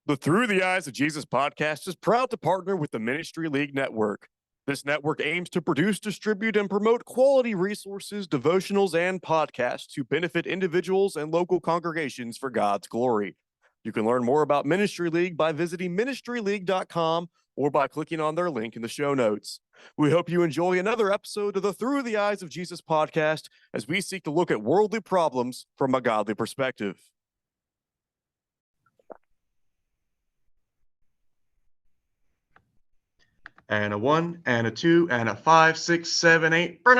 The Through the Eyes of Jesus podcast is proud to partner with the Ministry League Network. This network aims to produce, distribute, and promote quality resources, devotionals, and podcasts to benefit individuals and local congregations for God's glory. You can learn more about Ministry League by visiting ministryleague.com or by clicking on their link in the show notes. We hope you enjoy another episode of the Through the Eyes of Jesus podcast as we seek to look at worldly problems from a godly perspective. And a 1, and a 2, and a 5, 6, 7, 8. That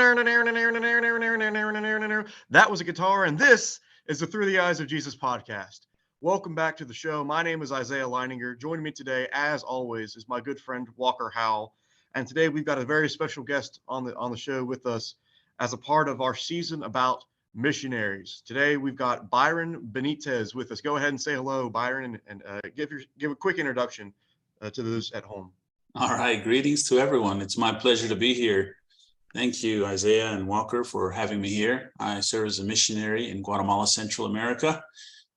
was a guitar, and this is the Through the Eyes of Jesus podcast. Welcome back to the show. My name is Isaiah Leininger. Joining me today, as always, is my good friend Walker Howell. And today we've got a very special guest on the show with us as a part of our season about missionaries. Today we've got Byron Benitez with us. Go ahead and say hello, Byron, and give a quick introduction to those at home. All right. Greetings to everyone. It's my pleasure to be here. Thank you, Isaiah and Walker, for having me here. I serve as a missionary in Guatemala, Central America,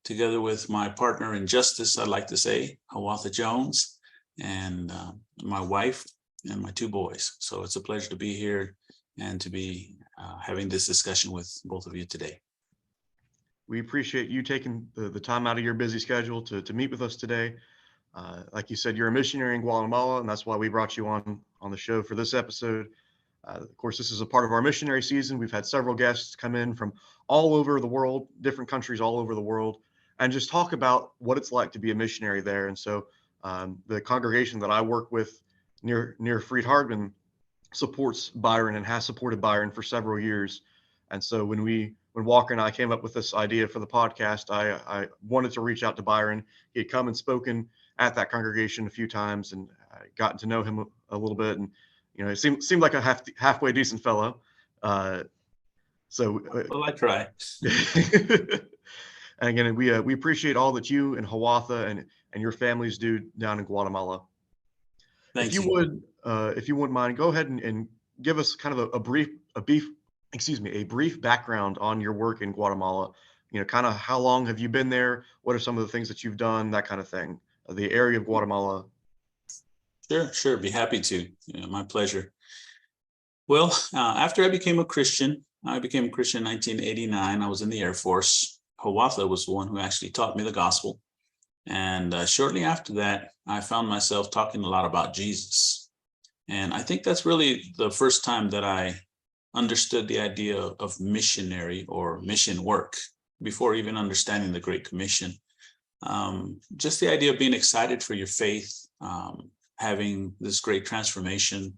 together with my partner in justice, I'd like to say, Hawatha Jones, and my wife and my 2 boys. So it's a pleasure to be here and to be having this discussion with both of you today. We appreciate you taking the time out of your busy schedule to meet with us today. Like you said, you're a missionary in Guatemala, and that's why we brought you on the show for this episode. Of course, this is a part of our missionary season. We've had several guests come in from all over the world, different countries all over the world, and just talk about what it's like to be a missionary there. And so the congregation that I work with near Friedhardman supports Byron and has supported Byron for several years. And so when Walker and I came up with this idea for the podcast, I wanted to reach out to Byron. He had come and spoken at that congregation a few times, and gotten to know him a little bit, and it seemed like a halfway decent fellow. So well, I try. And again, we appreciate all that you and Hawatha and your families do down in Guatemala. Thank you. If you wouldn't mind, go ahead and give us kind of a brief background on your work in Guatemala. Kind of how long have you been there? What are some of the things that you've done? That kind of thing. The area of Guatemala. Sure. Be happy to. My pleasure. Well, after I became a Christian in 1989. I was in the Air Force. Hawatha was the one who actually taught me the gospel. And shortly after that, I found myself talking a lot about Jesus. And I think that's really the first time that I understood the idea of missionary or mission work before even understanding the Great Commission. Just the idea of being excited for your faith, having this great transformation,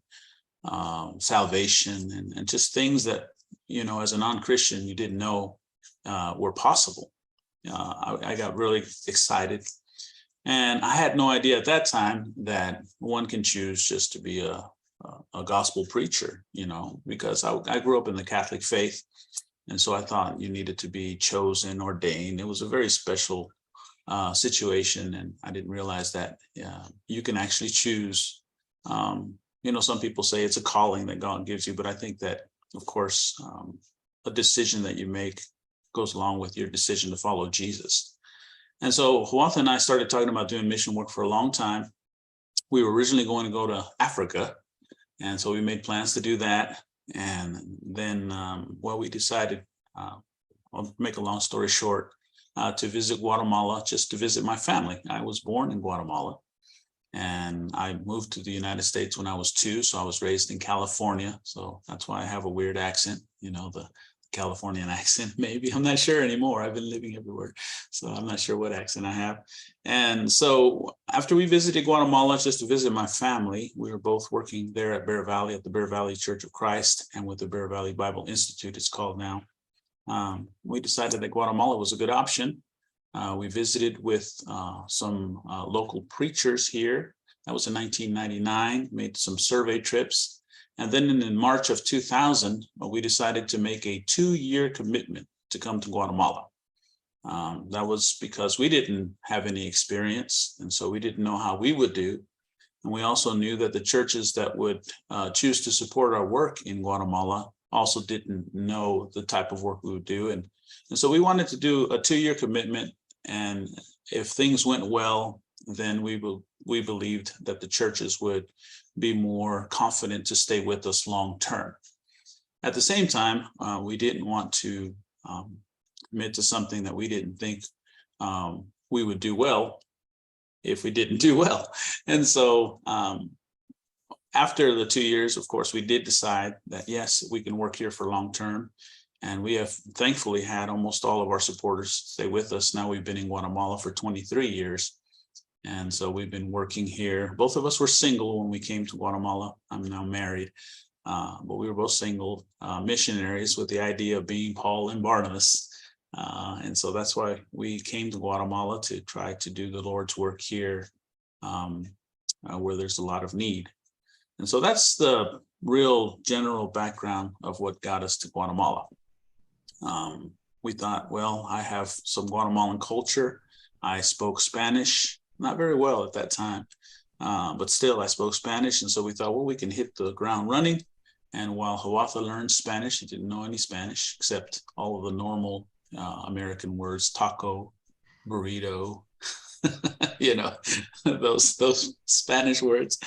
salvation, and just things that, as a non-Christian, you didn't know were possible. I got really excited. And I had no idea at that time that one can choose just to be a gospel preacher, because I grew up in the Catholic faith. And so I thought you needed to be chosen, ordained. It was a very special situation, and I didn't realize that you can actually choose. Some people say it's a calling that God gives you, but I think that, of course, a decision that you make goes along with your decision to follow Jesus. And so Hawatha and I started talking about doing mission work for a long time. We were originally going to go to Africa, and so we made plans to do that. And then, we decided, I'll make a long story short, to visit Guatemala, just to visit my family. I was born in Guatemala, and I moved to the United States when I was 2. So I was raised in California. So that's why I have a weird accent, the Californian accent, maybe. I'm not sure anymore. I've been living everywhere, so I'm not sure what accent I have. And so after we visited Guatemala just to visit my family, we were both working there at Bear Valley, at the Bear Valley Church of Christ, and with the Bear Valley Bible Institute, it's called now. We decided that Guatemala was a good option. We visited with some local preachers here. That was in 1999, made some survey trips. And then in March of 2000, we decided to make a 2-year commitment to come to Guatemala. That was because we didn't have any experience, and so we didn't know how we would do. And we also knew that the churches that would choose to support our work in Guatemala also didn't know the type of work we would do. And so we wanted to do a 2-year commitment. And if things went well, then we believed that the churches would be more confident to stay with us long term. At the same time, we didn't want to commit to something that we didn't think we would do well if we didn't do well. And so after the 2 years, of course, we did decide that, yes, we can work here for long term. And we have thankfully had almost all of our supporters stay with us. Now we've been in Guatemala for 23 years. And so we've been working here. Both of us were single when we came to Guatemala. I'm now married, but we were both single missionaries with the idea of being Paul and Barnabas. And so that's why we came to Guatemala, to try to do the Lord's work here, where there's a lot of need. And so that's the real general background of what got us to Guatemala. We thought, well, I have some Guatemalan culture. I spoke Spanish, not very well at that time, but still I spoke Spanish. And so we thought, well, we can hit the ground running. And while Hawatha learned Spanish, he didn't know any Spanish except all of the normal American words, taco, burrito, those Spanish words.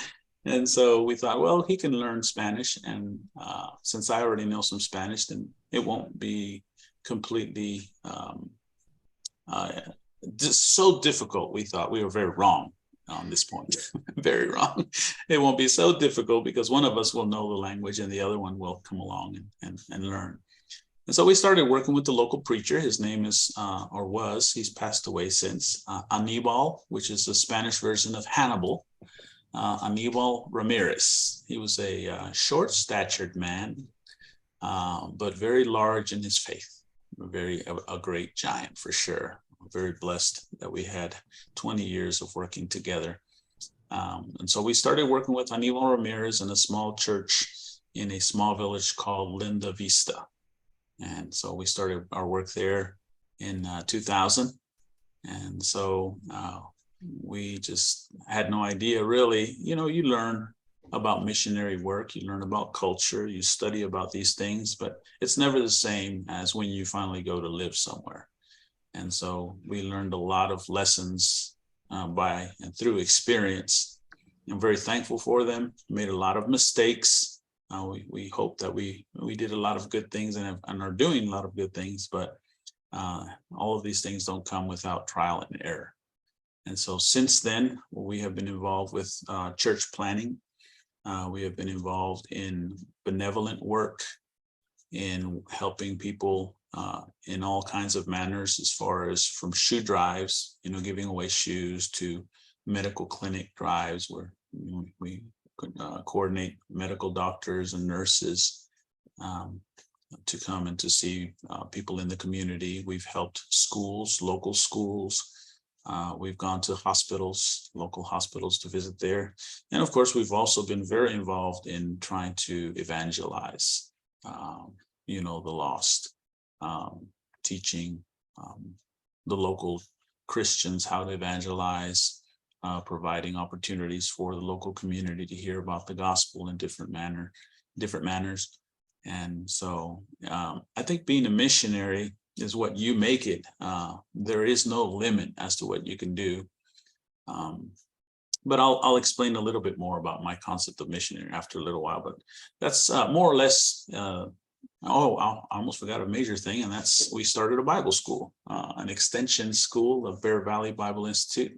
And so we thought, well, he can learn Spanish. And since I already know some Spanish, then it won't be completely just so difficult. We thought we were very wrong on this point, very wrong. It won't be so difficult because one of us will know the language and the other one will come along and learn. And so we started working with the local preacher. His name is, he's passed away since, Anibal, which is the Spanish version of Hannibal. Anibal Ramirez. He was a short-statured man, but very large in his faith. A great giant for sure. Very blessed that we had 20 years of working together. And so we started working with Anibal Ramirez in a small church in a small village called Linda Vista. And so we started our work there in 2000. And so we just had no idea really. You learn about missionary work, you learn about culture, you study about these things, but it's never the same as when you finally go to live somewhere. And so we learned a lot of lessons by and through experience. I'm very thankful for them. Made a lot of mistakes. We hope that we did a lot of good things and are doing a lot of good things, but all of these things don't come without trial and error. And so since then, we have been involved with church planning. We have been involved in benevolent work, in helping people in all kinds of manners, as far as from shoe drives, giving away shoes, to medical clinic drives where we coordinate medical doctors and nurses to come and to see people in the community. We've helped schools, local schools. We've gone to hospitals, local hospitals, to visit there. And of course, we've also been very involved in trying to evangelize, the lost, teaching the local Christians how to evangelize, providing opportunities for the local community to hear about the gospel in different manners. And so I think being a missionary is what you make it. There is no limit as to what you can do. But I'll explain a little bit more about my concept of missionary after a little while. But that's more or less, I almost forgot a major thing, and that's we started a Bible school, an extension school of Bear Valley Bible Institute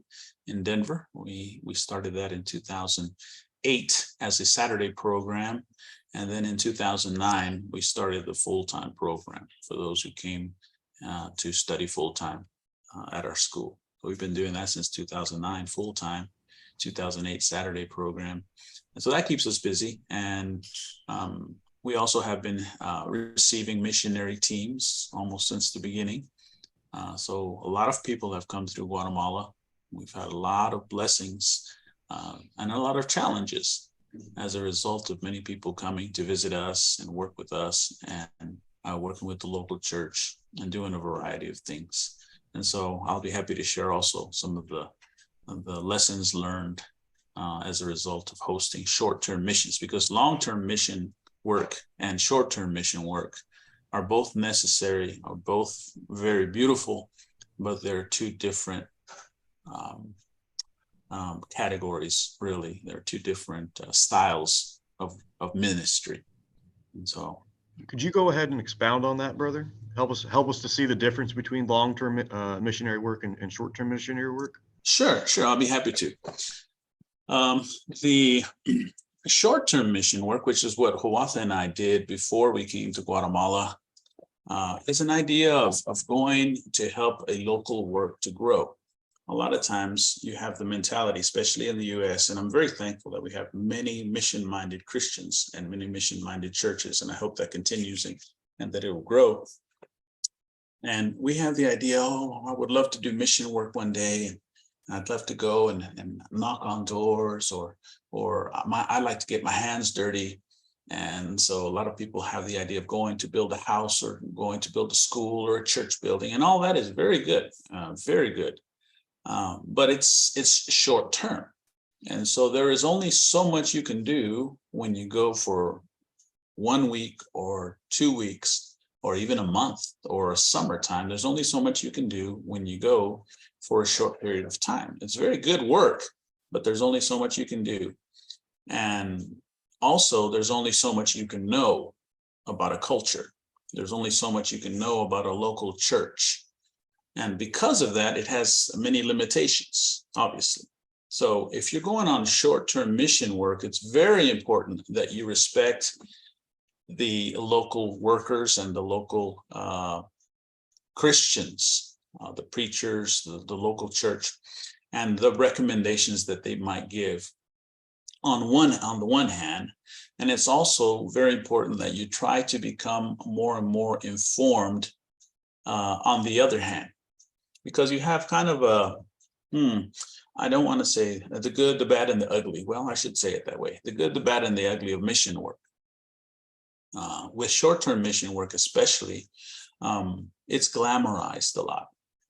in Denver. We started that in 2008 as a Saturday program. And then in 2009, we started the full-time program for those who came to study full-time at our school. So we've been doing that since 2009, full-time, 2008 Saturday program. And so that keeps us busy. And we also have been receiving missionary teams almost since the beginning. So a lot of people have come through Guatemala. We've had a lot of blessings and a lot of challenges as a result of many people coming to visit us and work with us, and working with the local church and doing a variety of things. And so I'll be happy to share also some of the lessons learned as a result of hosting short-term missions, because long-term mission work and short-term mission work are both necessary, are both very beautiful, but they're two different categories, really. There are two different styles of ministry. And so, Could you go ahead and expound on that, brother? Help us to see the difference between long-term missionary work and short-term missionary work. sure, I'll be happy to. The short-term mission work, which is what Huatha and I did before we came to Guatemala, is an idea of going to help a local work to grow. A lot of times you have the mentality, especially in the US, and I'm very thankful that we have many mission-minded Christians and many mission-minded churches, and I hope that continues and that it will grow. And we have the idea, oh, I would love to do mission work one day, and I'd love to go and knock on doors, or I like to get my hands dirty. And so a lot of people have the idea of going to build a house or going to build a school or a church building, and all that is very good, very good. But it's short term. And so there is only so much you can do when you go for 1 week or 2 weeks or even a month or a summertime. There's only so much you can do when you go for a short period of time. It's very good work, but there's only so much you can do. And also, there's only so much you can know about a culture. There's only so much you can know about a local church. And because of that, it has many limitations, obviously. So if you're going on short-term mission work, it's very important that you respect the local workers and the local Christians, the preachers, the local church, and the recommendations that they might give on the one hand. And it's also very important that you try to become more and more informed on the other hand, because you have kind of I don't want to say the good, the bad, and the ugly. Well, I should say it that way. The good, the bad, and the ugly of mission work. With short-term mission work especially, it's glamorized a lot.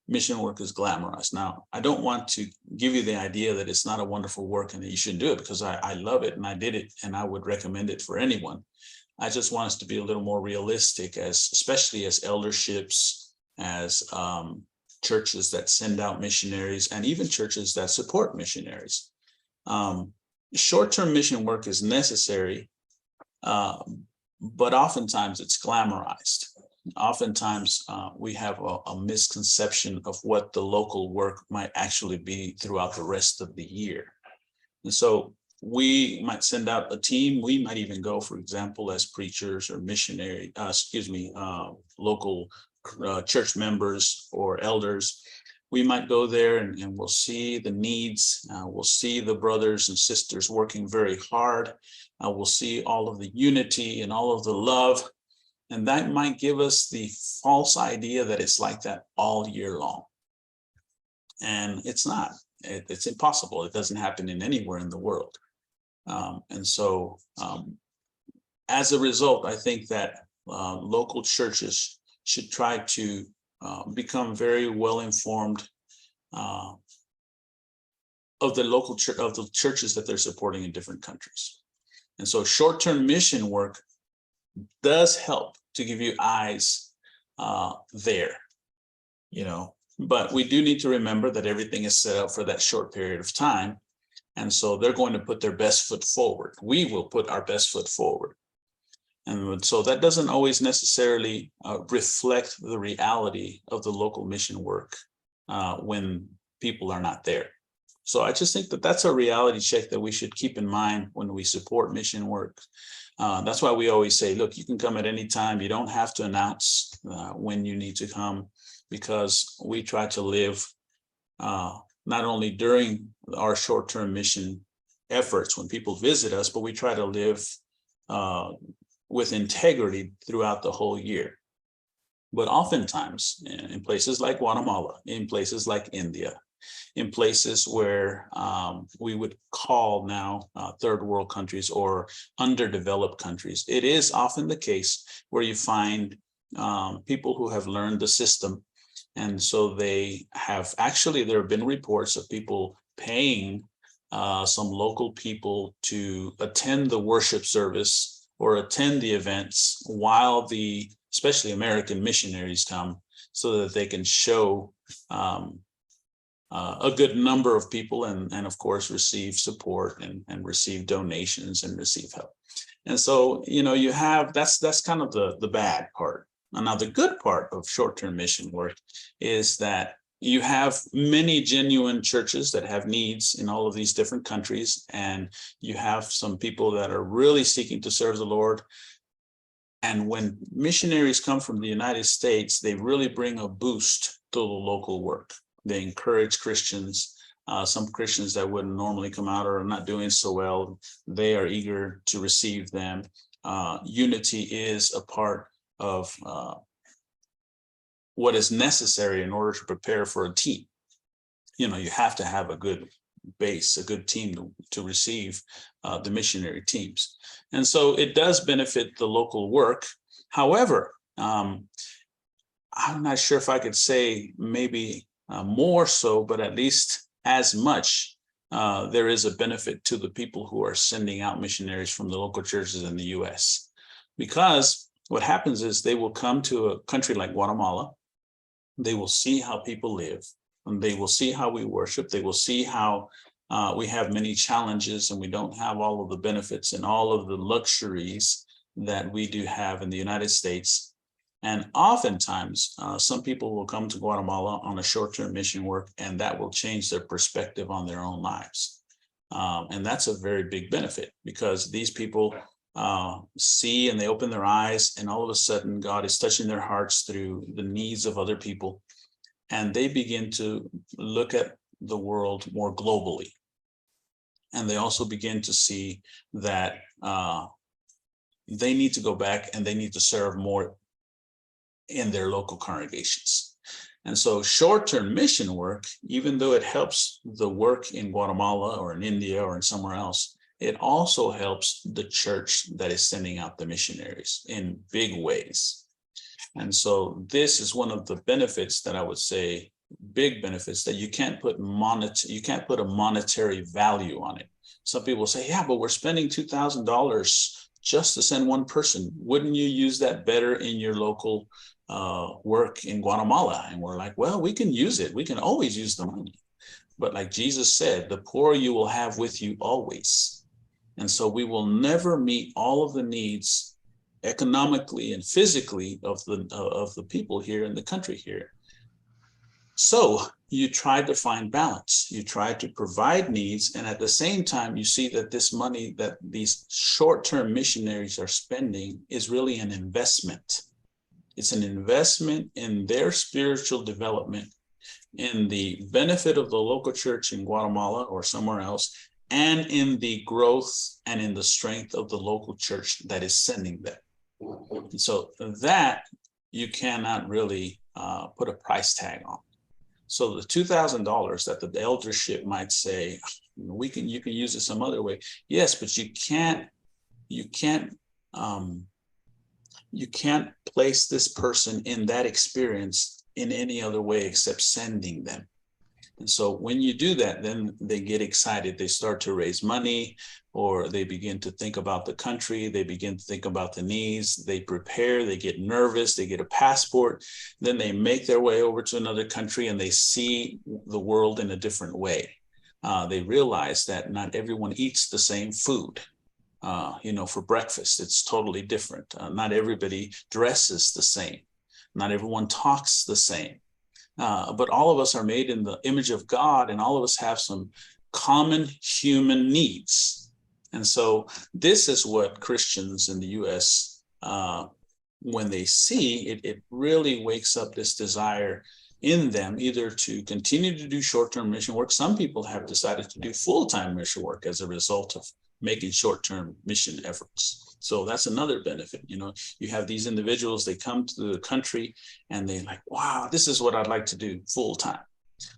Mission work is glamorized. Now, I don't want to give you the idea that it's not a wonderful work and that you shouldn't do it, because I love it and I did it and I would recommend it for anyone. I just want us to be a little more realistic, especially as elderships, as churches that send out missionaries, and even churches that support missionaries. Short-term mission work is necessary, but oftentimes it's glamorized. Oftentimes we have a misconception of what the local work might actually be throughout the rest of the year. And so we might send out a team. We might even go, for example, as preachers or missionary, local church members or elders. We might go there and we'll see the needs. We'll see the brothers and sisters working very hard. We'll see all of the unity and all of the love. And that might give us the false idea that it's like that all year long. And it's not. It's impossible. It doesn't happen anywhere in the world. And so as a result, I think that local churches should try to become very well informed of the local of the churches that they're supporting in different countries. And so short-term mission work does help to give you eyes there, but we do need to remember that everything is set up for that short period of time. And so they're going to put their best foot forward. We will put our best foot forward. And so that doesn't always necessarily reflect the reality of the local mission work when people are not there. So I just think that that's a reality check that we should keep in mind when we support mission work. That's why we always say, look, you can come at any time. You don't have to announce when you need to come, because we try to live not only during our short-term mission efforts when people visit us, but we try to live with integrity throughout the whole year. But oftentimes in places like Guatemala, in places like India, in places where we would call now third world countries or underdeveloped countries, it is often the case where you find people who have learned the system. And so there have been reports of people paying some local people to attend the worship service or attend the events while especially American missionaries come, so that they can show a good number of people, and of course receive support and receive donations and receive help. And so, you have that's kind of the bad part. Now, the good part of short-term mission work is that you have many genuine churches that have needs in all of these different countries, and you have some people that are really seeking to serve the Lord. And when missionaries come from the United States, they really bring a boost to the local work. They encourage Christians, some Christians that wouldn't normally come out or are not doing so well. They are eager to receive them. Unity is a part of what is necessary in order to prepare for a team. You have to have a good base, a good team to receive the missionary teams. And so it does benefit the local work. However, I'm not sure if I could say maybe more so, but at least as much, there is a benefit to the people who are sending out missionaries from the local churches in the US. Because what happens is they will come to a country like Guatemala, they will see how people live, and they will see how we worship, they will see how we have many challenges and we don't have all of the benefits and all of the luxuries that we do have in the United States. And oftentimes, some people will come to Guatemala on a short-term mission work, and that will change their perspective on their own lives. And that's a very big benefit, because these people see and they open their eyes, and all of a sudden God is touching their hearts through the needs of other people. And they begin to look at the world more globally. And they also begin to see that they need to go back and they need to serve more in their local congregations. And so short-term mission work, even though it helps the work in Guatemala or in India or in somewhere else, it also helps the church that is sending out the missionaries in big ways. And so this is one of the benefits that I would say, big benefits, that you can't put a monetary value on it. Some people say, yeah, but we're spending $2,000 just to send one person. Wouldn't you use that better in your local work in Guatemala? And we're like, well, we can use it. We can always use the money. But like Jesus said, the poor you will have with you always. And so we will never meet all of the needs economically and physically of the people here in the country here. So you try to find balance. You try to provide needs, and at the same time, you see that this money that these short-term missionaries are spending is really an investment. It's an investment in their spiritual development, in the benefit of the local church in Guatemala or somewhere else, and in the growth and in the strength of the local church that is sending them. And so that you cannot really put a price tag on. So the $2,000 that the eldership might say, you can use it some other way. Yes, but you can't place this person in that experience in any other way except sending them. And so when you do that, then they get excited. They start to raise money, or they begin to think about the country. They begin to think about the needs. They prepare, they get nervous, they get a passport. Then they make their way over to another country and they see the world in a different way. They realize that not everyone eats the same food. For breakfast, it's totally different. Not everybody dresses the same. Not everyone talks the same. But all of us are made in the image of God, and all of us have some common human needs. And so this is what Christians in the U.S., when they see it, it really wakes up this desire in them, either to continue to do short-term mission work. Some people have decided to do full-time mission work as a result of making short-term mission efforts. So that's another benefit. You have these individuals, they come to the country and they're like, wow, this is what I'd like to do full-time.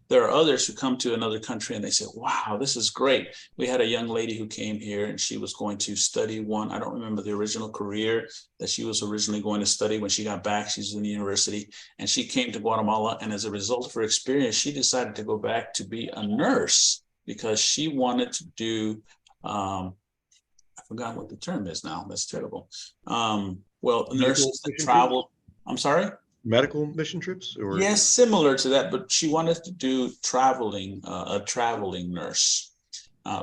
There are others who come to another country and they say, wow, this is great. We had a young lady who came here and she was going to study I don't remember the original career that she was originally going to study. When she got back, she's in the university, and she came to Guatemala. And as a result of her experience, she decided to go back to be a nurse because she wanted to do, I forgot what the term is now. That's terrible. Nurses that travel. I'm sorry? medical mission trips, or? Yes, similar to that, but she wanted to do traveling, a traveling nurse,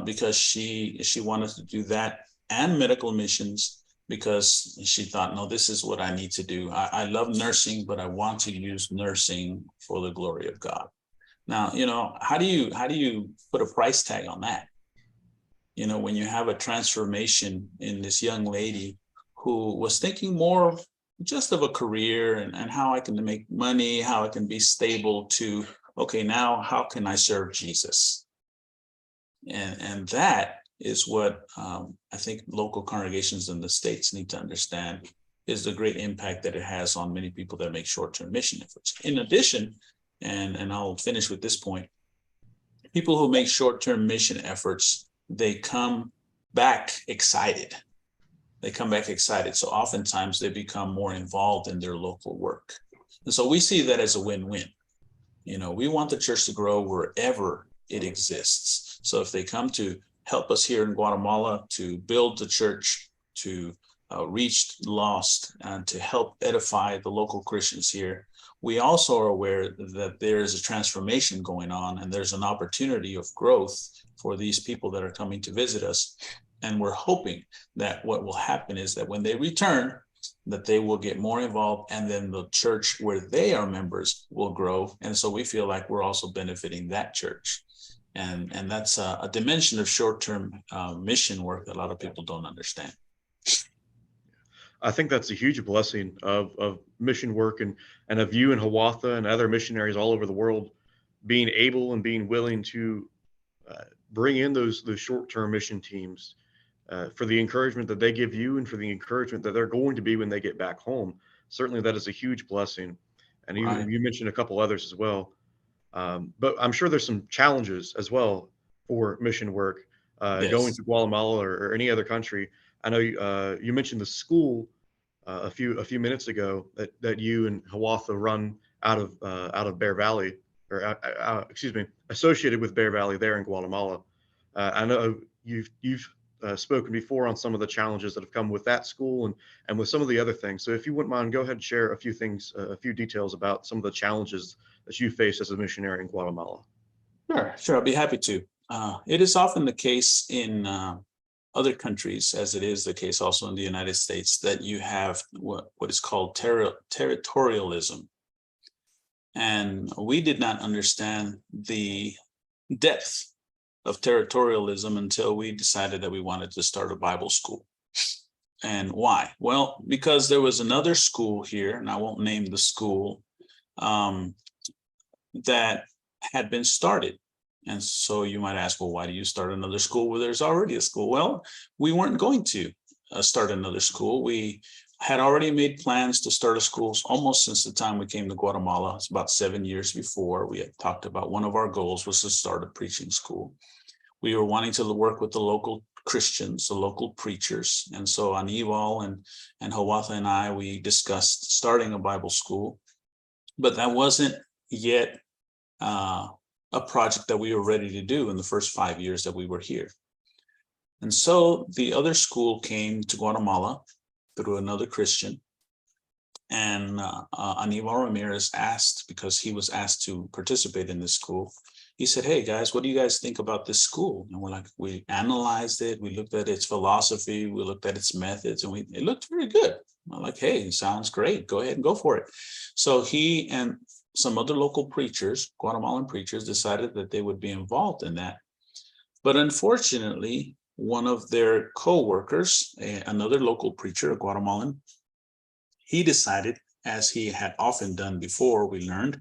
because she wanted to do that and medical missions, because she thought, no, this is what I need to do. I love nursing, but I want to use nursing for the glory of God. Now, how do you put a price tag on that? When you have a transformation in this young lady who was thinking more just of a career and how I can make money, how I can be stable, to, okay, now how can I serve Jesus? And that is what I think local congregations in the States need to understand, is the great impact that it has on many people that make short-term mission efforts. In addition, and I'll finish with this point, people who make short-term mission efforts, they come back excited. So oftentimes they become more involved in their local work. And so we see that as a win-win. We want the church to grow wherever it exists. So if they come to help us here in Guatemala to build the church, to reach the lost, and to help edify the local Christians here, we also are aware that there is a transformation going on, and there's an opportunity of growth for these people that are coming to visit us. And we're hoping that what will happen is that when they return, that they will get more involved, and then the church where they are members will grow. And so we feel like we're also benefiting that church. And that's a dimension of short-term mission work that a lot of people don't understand. I think that's a huge blessing of mission work, and of you and Hawatha and other missionaries all over the world being able and being willing to bring in those short-term mission teams for the encouragement that they give you, and for the encouragement that they're going to be when they get back home. Certainly that is a huge blessing. And Right. you mentioned a couple others as well. But I'm sure there's some challenges as well for mission work going Yes. to Guatemala or any other country. I know you mentioned the school a few minutes ago that you and Hawatha run out of Bear Valley, or excuse me, associated with Bear Valley there in Guatemala. I know you've spoken before on some of the challenges that have come with that school, and with some of the other things. So if you wouldn't mind, go ahead and share a few things, a few details about some of the challenges that you face as a missionary in Guatemala. Sure. I'll be happy to. It is often the case in other countries, as it is the case also in the United States, that you have what is called territorialism. And we did not understand the depth of territorialism until we decided that we wanted to start a Bible school. And why? Well, because there was another school here, and I won't name the school, that had been started. And so you might ask, well, why do you start another school where there's already a school? Well, we weren't going to start another school. We had already made plans to start a school almost since the time we came to Guatemala. It's about 7 years before. We had talked about one of our goals was to start a preaching school. We were wanting to work with the local Christians, the local preachers. And so Aníbal and Hawatha and I, we discussed starting a Bible school, but that wasn't yet a project that we were ready to do in the first 5 years that we were here. And so the other school came to Guatemala through another Christian, and Aníbal Ramirez asked, because he was asked to participate in this school, he said, hey guys, what do you guys think about this school? And we're like, we analyzed it, we looked at its philosophy, we looked at its methods, and it looked very good. I'm like, hey, sounds great, go ahead and go for it. So he and some other local preachers, Guatemalan preachers, decided that they would be involved in that. But unfortunately, one of their co-workers, another local preacher, a Guatemalan, he decided, as he had often done before, we learned,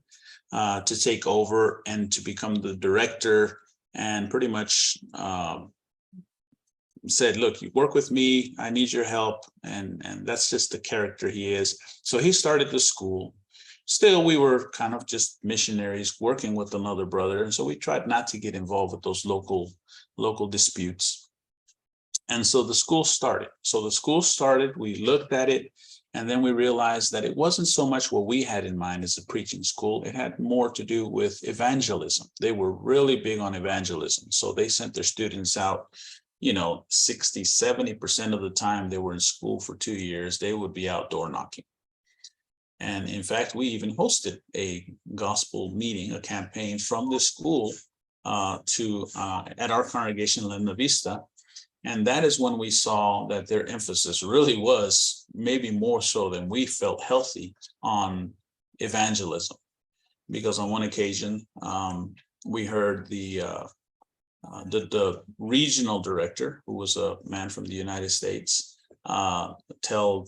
to take over and to become the director, and pretty much said, look, you work with me, I need your help. And that's just the character he is. So he started the school. Still, we were kind of just missionaries working with another brother. And so we tried not to get involved with those local disputes. And so the school started. We looked at it, and then we realized that it wasn't so much what we had in mind as a preaching school. It had more to do with evangelism. They were really big on evangelism. So they sent their students out, 60, 70% of the time they were in school for 2 years, they would be outdoor knocking. And in fact, we even hosted a gospel meeting, a campaign from this school at our congregation, La Vista. And that is when we saw that their emphasis really was, maybe more so than we felt healthy, on evangelism. Because on one occasion, we heard the regional director, who was a man from the United States, tell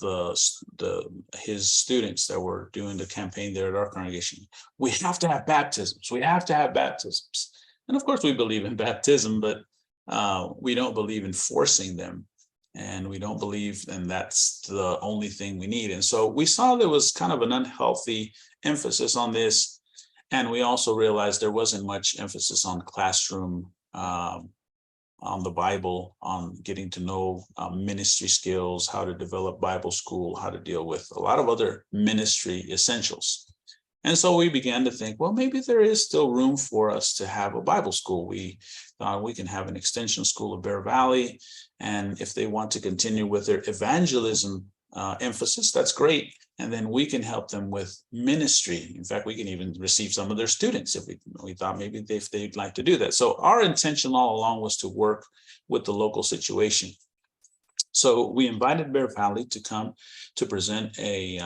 his students that were doing the campaign there at our congregation, we have to have baptisms. We have to have baptisms. And of course, we believe in baptism, but we don't believe in forcing them. And we don't believe, and that's the only thing we need. And so we saw there was kind of an unhealthy emphasis on this. And we also realized there wasn't much emphasis on classroom, on the Bible, on getting to know ministry skills, how to develop Bible school, how to deal with a lot of other ministry essentials. And so we began to think, well, maybe there is still room for us to have a Bible school. We thought we can have an extension school of Bear Valley. And if they want to continue with their evangelism emphasis, that's great. And then we can help them with ministry. In fact, we can even receive some of their students if we thought maybe if they'd like to do that. So our intention all along was to work with the local situation. So we invited Bear Valley to come to present a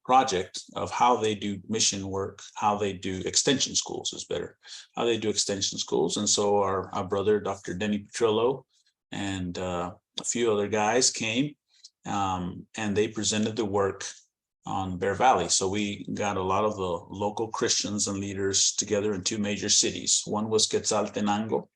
project of how they do mission work, how they do extension schools is better, how they do extension schools. And so our brother, Dr. Denny Petrillo, and a few other guys came, and they presented the work on Bear Valley. So we got a lot of the local Christians and leaders together in two major cities. One was Quetzaltenango,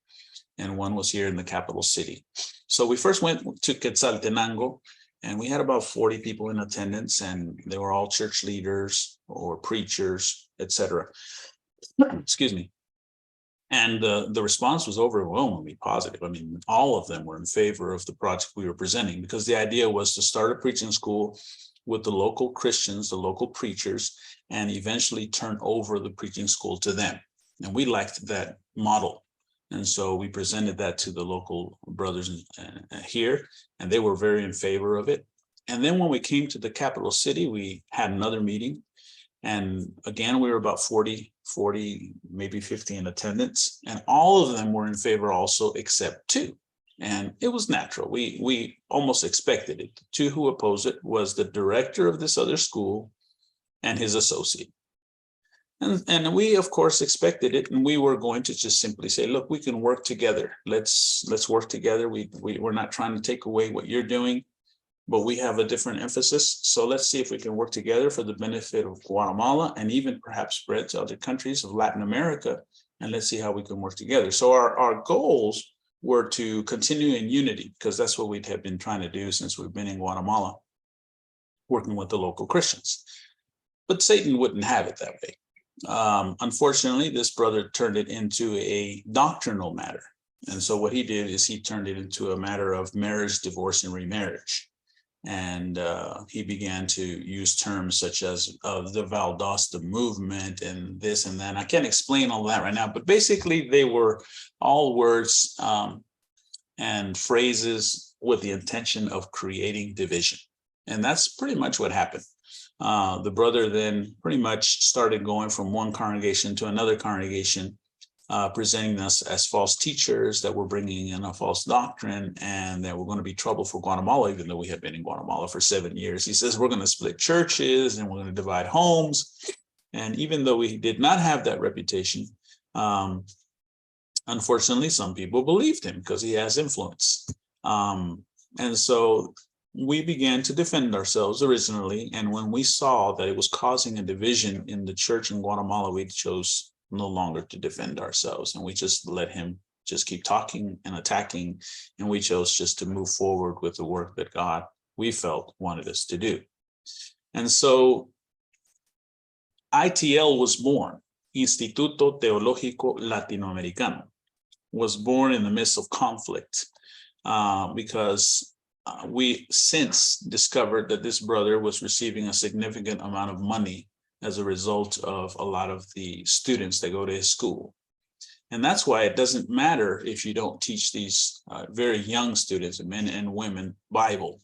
and one was here in the capital city. So we first went to Quetzaltenango, and we had about 40 people in attendance, and they were all church leaders or preachers, etc. Excuse me. And the response was overwhelmingly positive. I mean, all of them were in favor of the project we were presenting, because the idea was to start a preaching school with the local Christians, the local preachers, and eventually turn over the preaching school to them. And we liked that model. And so we presented that to the local brothers here, and they were very in favor of it. And then when we came to the capital city, we had another meeting. And again, we were about 40, maybe 50 in attendance. And all of them were in favor also, except two. And it was natural. We almost expected it. The two who opposed it was the director of this other school and his associate. And we, of course, expected it. And we were going to just simply say, look, we can work together. Let's work together. We're not trying to take away what you're doing, but we have a different emphasis. So let's see if we can work together for the benefit of Guatemala, and even perhaps spread to other countries of Latin America. And let's see how we can work together. So our goals were to continue in unity, because that's what we have been trying to do since we've been in Guatemala, working with the local Christians. But Satan wouldn't have it that way. Unfortunately, this brother turned it into a doctrinal matter. And so what he did is he turned it into a matter of marriage, divorce, and remarriage. And he began to use terms such as the Valdosta movement and this and that. I can't explain all that right now, but basically they were all words and phrases with the intention of creating division. And that's pretty much what happened. The brother then pretty much started going from one congregation to another congregation, presenting us as false teachers that were bringing in a false doctrine, and that we're going to be trouble for Guatemala, even though we have been in Guatemala for 7 years. He says we're going to split churches and we're going to divide homes. And even though we did not have that reputation, unfortunately, some people believed him because he has influence. And so we began to defend ourselves originally. And when we saw that it was causing a division in the church in Guatemala, we chose no longer to defend ourselves. And we just let him just keep talking and attacking. And we chose just to move forward with the work that God, we felt, wanted us to do. And so ITL was born. Instituto Teológico Latinoamericano was born in the midst of conflict, because we since discovered that this brother was receiving a significant amount of money as a result of a lot of the students that go to his school. And that's why it doesn't matter if you don't teach these very young students, men and women, Bible.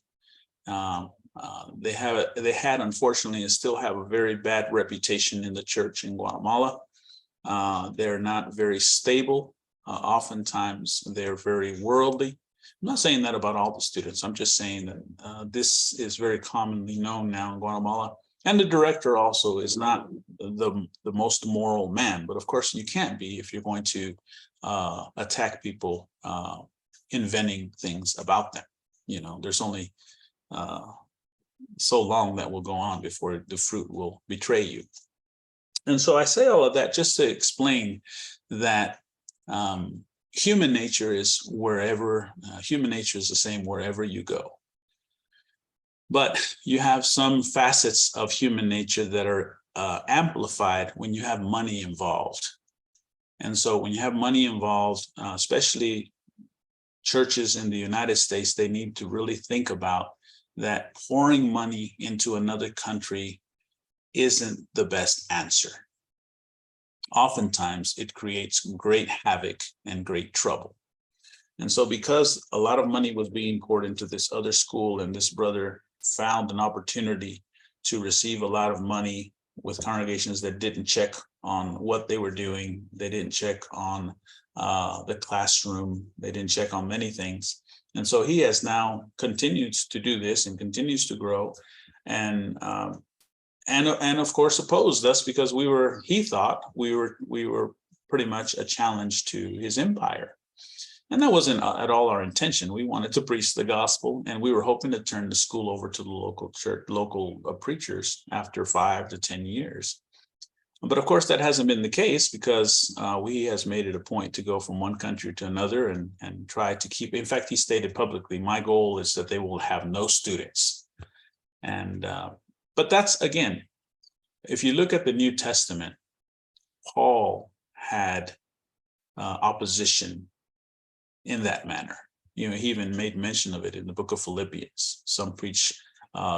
They had, unfortunately, and still have a very bad reputation in the church in Guatemala. They're not very stable. Oftentimes, they're very worldly. I'm not saying that about all the students. I'm just saying that this is very commonly known now in Guatemala. And the director also is not the most moral man, but of course you can't be if you're going to attack people inventing things about them. You know, there's only so long that will go on before the fruit will betray you. And so I say all of that just to explain that human nature is human nature is the same wherever you go. But you have some facets of human nature that are amplified when you have money involved. And so when you have money involved, especially churches in the United States, they need to really think about that pouring money into another country isn't the best answer. Oftentimes, it creates great havoc and great trouble. And so because a lot of money was being poured into this other school, and this brother found an opportunity to receive a lot of money with congregations that didn't check on what they were doing, they didn't check on the classroom, they didn't check on many things. And so he has now continued to do this and continues to grow, and of course opposed us because he thought we were pretty much a challenge to his empire. And that wasn't at all our intention. We wanted to preach the gospel, and we were hoping to turn the school over to the local church, local preachers after 5 to 10 years. But of course, that hasn't been the case because he has made it a point to go from one country to another and try to keep. In fact, he stated publicly, my goal is that they will have no students. And but that's, again, if you look at the New Testament, Paul had opposition in that manner. You know, he even made mention of it in the book of Philippians. Some preach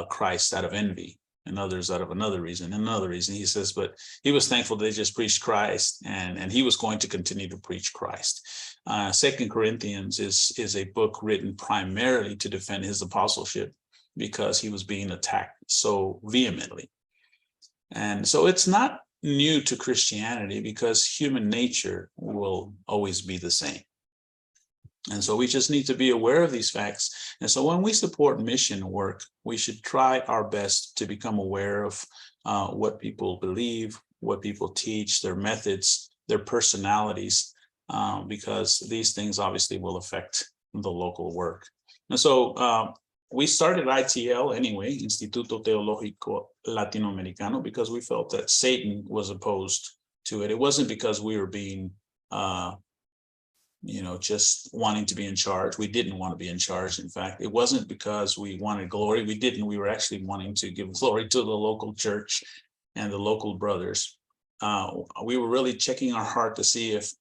Christ out of envy, and others out of another reason. He says, but he was thankful they just preached Christ, and he was going to continue to preach Christ. 2 Corinthians is a book written primarily to defend his apostleship because he was being attacked so vehemently. And so it's not new to Christianity because human nature will always be the same. And so we just need to be aware of these facts. And so when we support mission work, we should try our best to become aware of what people believe, what people teach, their methods, their personalities, because these things obviously will affect the local work. And so we started ITL anyway, Instituto Teológico Latinoamericano, because we felt that Satan was opposed to it. It wasn't because we were being just wanting to be in charge. We didn't want to be in charge. In fact, it wasn't because we wanted glory. We were actually wanting to give glory to the local church and the local brothers. We were really checking our heart to see if,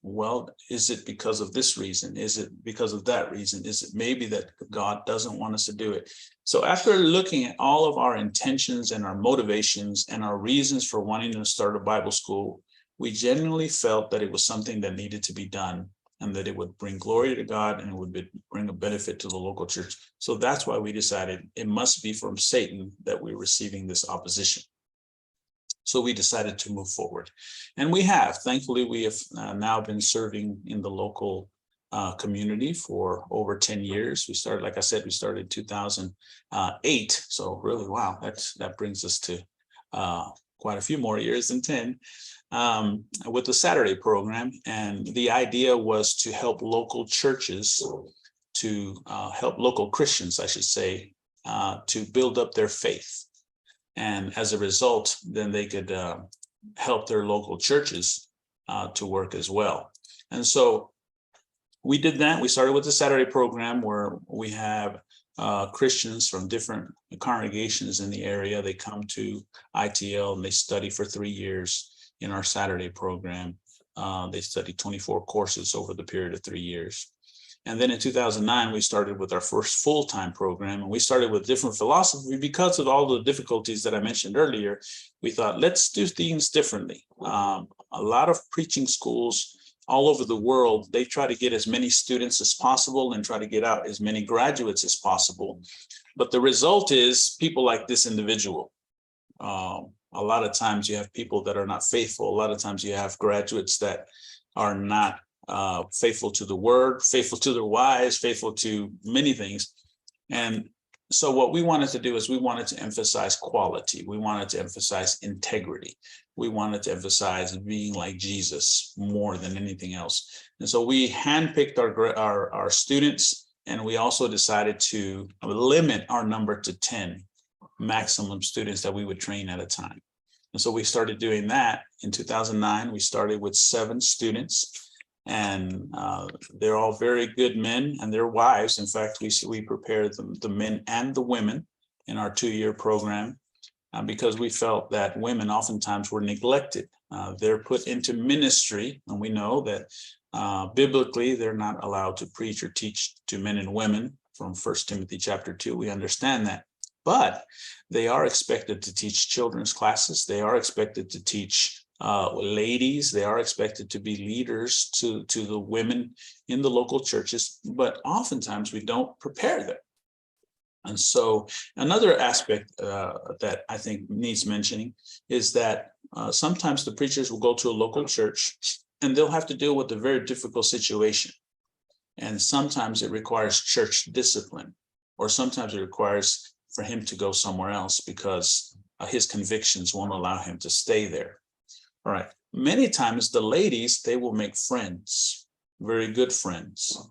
is it because of this reason? Is it because of that reason? Is it maybe that God doesn't want us to do it? So after looking at all of our intentions and our motivations and our reasons for wanting to start a Bible school, we genuinely felt that it was something that needed to be done, and that it would bring glory to God and it would bring a benefit to the local church. So that's why we decided it must be from Satan that we're receiving this opposition. So we decided to move forward. And we have. Thankfully, we have now been serving in the local community for over 10 years. We started, like I said, we started in 2008. So really, wow, that brings us to quite a few more years than 10. With the Saturday program. And the idea was to help local churches, to help local Christians, I should say, to build up their faith. And as a result, then they could help their local churches to work as well. And so we did that. We started with the Saturday program where we have Christians from different congregations in the area. They come to ITL and they study for 3 years. In our Saturday program, they studied 24 courses over the period of 3 years. And then in 2009, we started with our first full-time program, and we started with different philosophy because of all the difficulties that I mentioned earlier. We thought, let's do things differently. A lot of preaching schools all over the world, they try to get as many students as possible and try to get out as many graduates as possible. But the result is people like this individual. A lot of times you have people that are not faithful. A lot of times you have graduates that are not faithful to the word, faithful to their wives, faithful to many things. And so what we wanted to do is we wanted to emphasize quality. We wanted to emphasize integrity. We wanted to emphasize being like Jesus more than anything else. And so we handpicked our students, and we also decided to limit our number to 10 maximum students that we would train at a time. And so we started doing that in 2009. We started with 7 students, and they're all very good men and their wives. In fact, we prepared the men and the women in our 2-year program because we felt that women oftentimes were neglected. They're put into ministry, and we know that biblically they're not allowed to preach or teach to men and women from 1 Timothy chapter 2. We understand that. But they are expected to teach children's classes. They are expected to teach ladies. They are expected to be leaders to the women in the local churches. But oftentimes we don't prepare them. And so another aspect that I think needs mentioning is that sometimes the preachers will go to a local church and they'll have to deal with a very difficult situation. And sometimes it requires church discipline, or sometimes it requires for him to go somewhere else because his convictions won't allow him to stay there. All right. Many times the ladies, they will make friends, very good friends.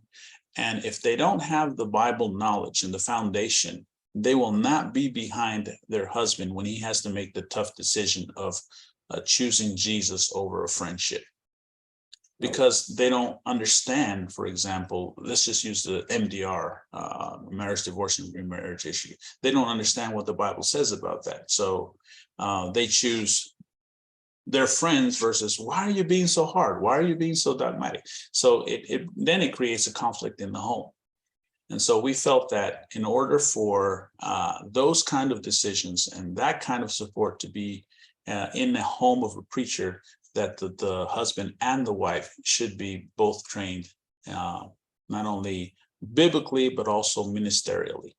And if they don't have the Bible knowledge and the foundation, they will not be behind their husband when he has to make the tough decision of choosing Jesus over a friendship. Because they don't understand, for example, let's just use the MDR, marriage, divorce, and remarriage issue. They don't understand what the Bible says about that. So they choose their friends versus, why are you being so hard? Why are you being so dogmatic? So then it creates a conflict in the home. And so we felt that in order for those kind of decisions and that kind of support to be in the home of a preacher, that the husband and the wife should be both trained, not only biblically, but also ministerially.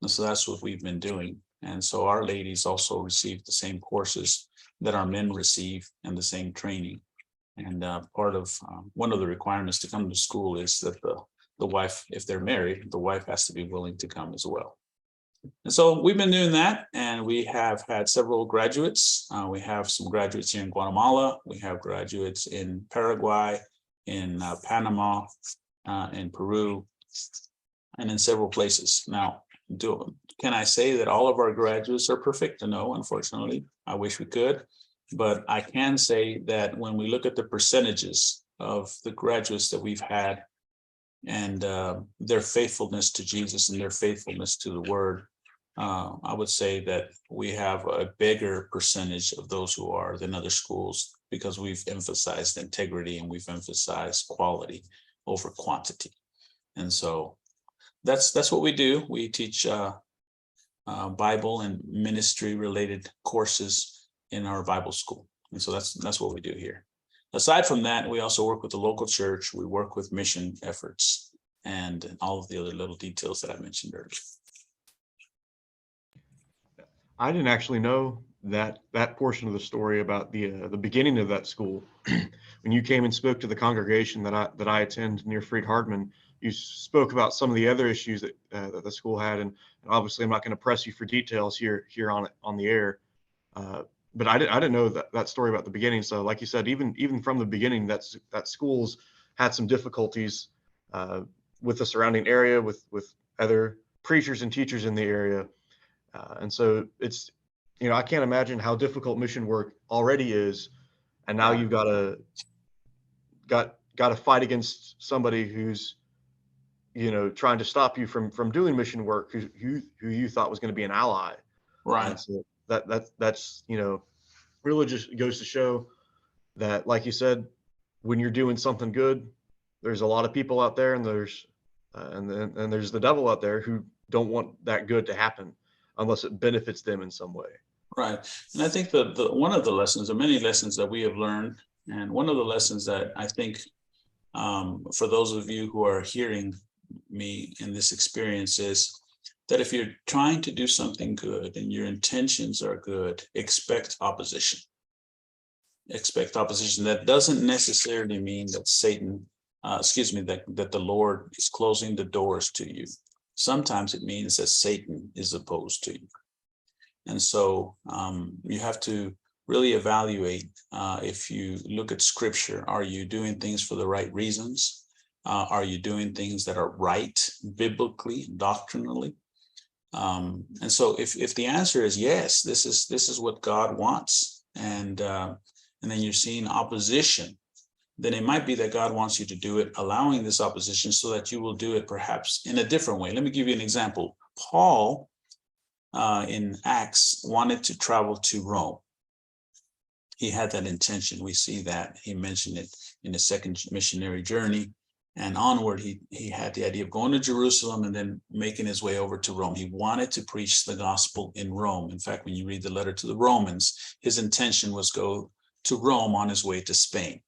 And so that's what we've been doing. And so our ladies also receive the same courses that our men receive and the same training. And part of one of the requirements to come to school is that the wife, if they're married, the wife has to be willing to come as well. And so we've been doing that, and we have had several graduates. We have some graduates here in Guatemala. We have graduates in Paraguay, in Panama, in Peru, and in several places. Now, can I say that all of our graduates are perfect? No, unfortunately. I wish we could. But I can say that when we look at the percentages of the graduates that we've had and their faithfulness to Jesus and their faithfulness to the word, I would say that we have a bigger percentage of those who are than other schools because we've emphasized integrity and we've emphasized quality over quantity. And so that's what we do. We teach Bible and ministry related courses in our Bible school. And so that's what we do here. Aside from that, we also work with the local church. We work with mission efforts and all of the other little details that I mentioned earlier. I didn't actually know that portion of the story about the beginning of that school. When you came and spoke to the congregation that I attend near Freed-Hardeman, you spoke about some of the other issues that the school had, and obviously I'm not going to press you for details here on the air. But I didn't know that story about the beginning. So, like you said, even from the beginning, that schools had some difficulties with the surrounding area, with other preachers and teachers in the area. And so it's, I can't imagine how difficult mission work already is. And now you've got to fight against somebody who's, trying to stop you from doing mission work, who you thought was going to be an ally. Right. And so that's, really just goes to show that, like you said, when you're doing something good, there's a lot of people out there, and there's the devil out there who don't want that good to happen unless it benefits them in some way. Right. And I think the one of the lessons, or many lessons that we have learned, and one of the lessons that I think for those of you who are hearing me in this experience is that if you're trying to do something good and your intentions are good, expect opposition. Expect opposition. That doesn't necessarily mean that that the Lord is closing the doors to you. Sometimes it means that Satan is opposed to you. And so you have to really evaluate, if you look at scripture, are you doing things for the right reasons? Are you doing things that are right biblically, doctrinally? And so if the answer is yes, this is what God wants, and then you're seeing opposition, then it might be that God wants you to do it, allowing this opposition so that you will do it perhaps in a different way. Let me give you an example. Paul in Acts wanted to travel to Rome. He had that intention. We see that he mentioned it in his second missionary journey, and onward he had the idea of going to Jerusalem and then making his way over to Rome. He wanted to preach the gospel in Rome. In fact, when you read the letter to the Romans, his intention was go to Rome on his way to Spain.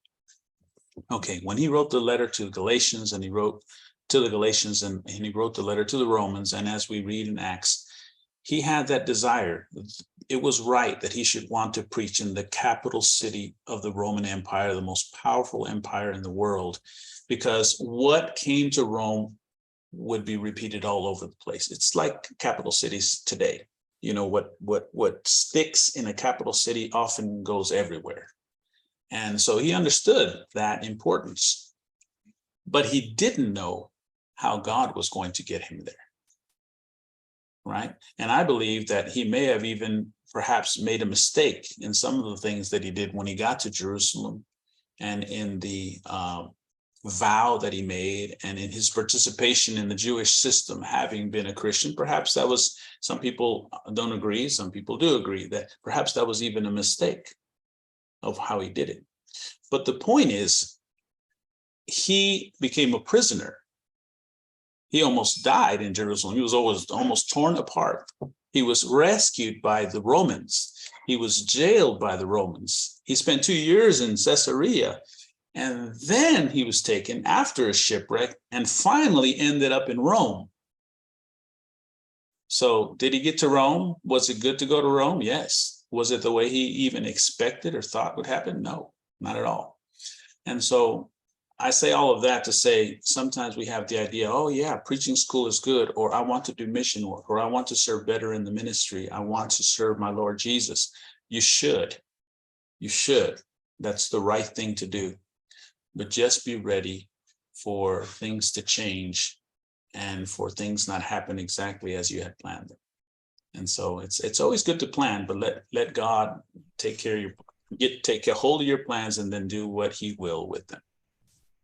Okay, when he wrote the letter to Galatians, and he wrote to the Galatians, and he wrote the letter to the Romans, and as we read in Acts, he had that desire. It was right that he should want to preach in the capital city of the Roman Empire, the most powerful empire in the world, because what came to Rome would be repeated all over the place. It's like capital cities today. You know, what sticks in a capital city often goes everywhere. And so he understood that importance, but he didn't know how God was going to get him there. Right. And I believe that he may have even perhaps made a mistake in some of the things that he did when he got to Jerusalem, and in the vow that he made, and in his participation in the Jewish system, having been a Christian. Perhaps that was, some people don't agree, some people do agree, that perhaps that was even a mistake of how he did it. But the point is, he became a prisoner. He almost died in Jerusalem. He was almost torn apart. He was rescued by the Romans. He was jailed by the Romans. He spent 2 years in Caesarea, and then he was taken after a shipwreck and finally ended up in Rome. So did he get to Rome? Was it good to go to Rome? Yes. Was it the way he even expected or thought would happen? No, not at all. And so I say all of that to say, sometimes we have the idea, oh yeah, preaching school is good, or I want to do mission work, or I want to serve better in the ministry. I want to serve my Lord Jesus. You should. That's the right thing to do. But just be ready for things to change and for things not happen exactly as you had planned them. And so it's always good to plan, but let God take a hold of your plans and then do what he will with them.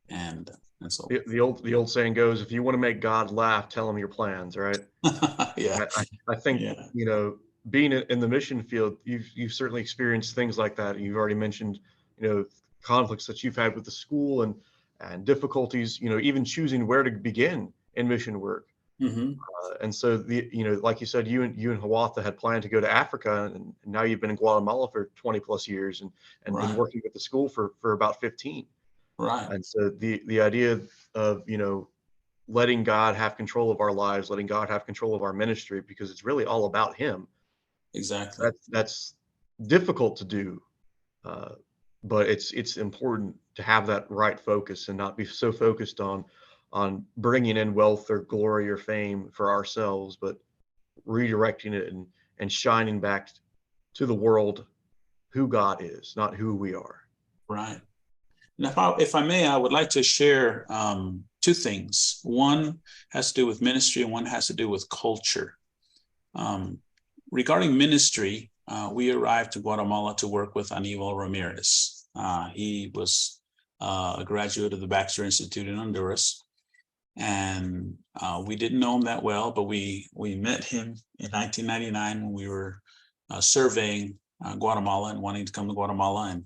And so the old saying goes, if you want to make God laugh, tell him your plans, right? yeah. I think, Yeah. you know, being in the mission field, you've certainly experienced things like that. You've already mentioned, you know, conflicts that you've had with the school and difficulties, you know, even choosing where to begin in mission work. Mm-hmm. And so you know, like you said, you and Hiawatha had planned to go to Africa, and now you've been in Guatemala for 20 plus years and Right. been working with the school for about 15. Right. And so the idea of, you know, letting God have control of our lives, letting God have control of our ministry, because it's really all about him. Exactly. That's difficult to do. But it's important to have that right focus and not be so focused on bringing in wealth or glory or fame for ourselves, but redirecting it and shining back to the world who God is, not who we are. Right. And if I may, I would like to share two things. One has to do with ministry, and one has to do with culture. Regarding ministry, we arrived to Guatemala to work with Aníbal Ramirez. He was a graduate of the Baxter Institute in Honduras, and we didn't know him that well, but we met him in 1999 when we were surveying Guatemala and wanting to come to Guatemala,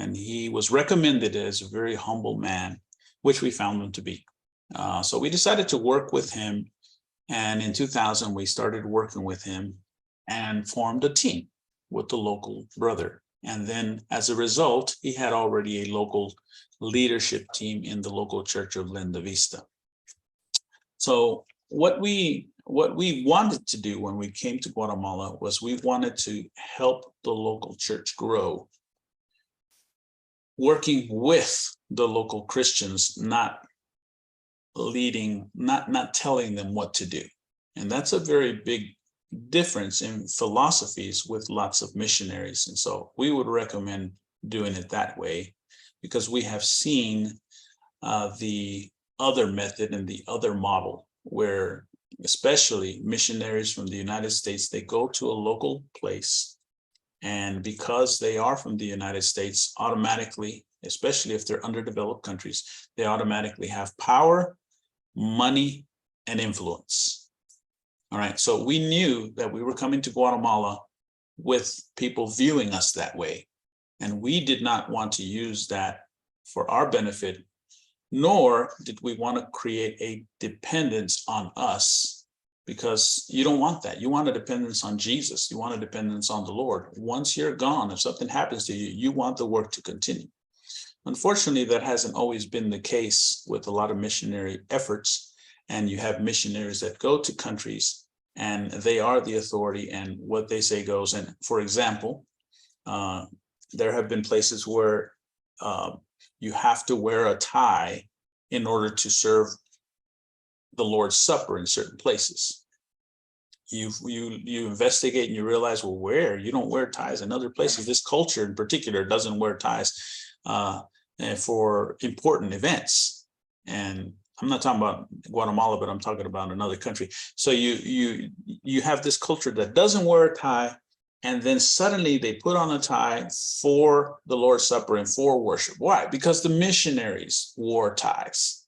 and he was recommended as a very humble man, which we found him to be. So we decided to work with him, and in 2000 we started working with him and formed a team with the local brother. And then as a result, he had already a local leadership team in the local church of Linda Vista. So what we what we wanted to do when we came to Guatemala was we wanted to help the local church grow, working with the local Christians, not leading, not telling them what to do. And that's a very big difference in philosophies with lots of missionaries. And so we would recommend doing it that way, because we have seen the other method and the other model, where especially missionaries from the United States, they go to a local place, and because they are from the United States, automatically, especially if they're underdeveloped countries, they automatically have power, money, and influence. All right, so we knew that we were coming to Guatemala with people viewing us that way, and we did not want to use that for our benefit, nor did we want to create a dependence on us, because you don't want that. You want a dependence on Jesus. You want a dependence on the Lord. Once you're gone, if something happens to you, you want the work to continue. Unfortunately, that hasn't always been the case with a lot of missionary efforts. And you have missionaries that go to countries and they are the authority, and what they say goes. And for example, there have been places where you have to wear a tie in order to serve the Lord's Supper in certain places. You investigate and you realize, well, where? You don't wear ties in other places. This culture in particular doesn't wear ties for important events. And I'm not talking about Guatemala, but I'm talking about another country. So you have this culture that doesn't wear a tie, and then suddenly they put on a tie for the Lord's Supper and for worship. Why? Because the missionaries wore ties,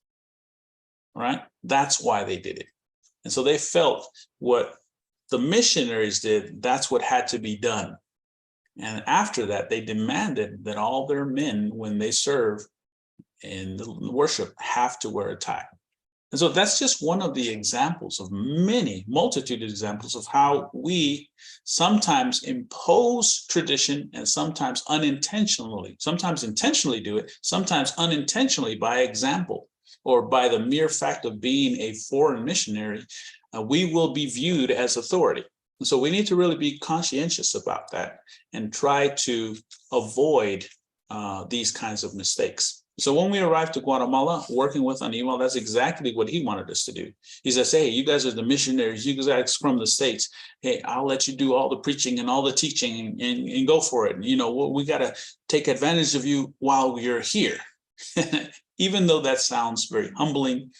right? That's why they did it. And so they felt what the missionaries did, that's what had to be done. And after that, they demanded that all their men, when they serve in the worship, have to wear a tie. And so that's just one of the examples of many, multitude of examples of how we sometimes impose tradition and sometimes unintentionally, sometimes intentionally do it, sometimes unintentionally by example or by the mere fact of being a foreign missionary, we will be viewed as authority. And so we need to really be conscientious about that and try to avoid these kinds of mistakes. So when we arrived to Guatemala, working with Aníbal, that's exactly what he wanted us to do. He says, hey, you guys are the missionaries, you guys from the States. Hey, I'll let you do all the preaching and all the teaching and go for it. You know, we got to take advantage of you while you're here. Even though that sounds very humbling,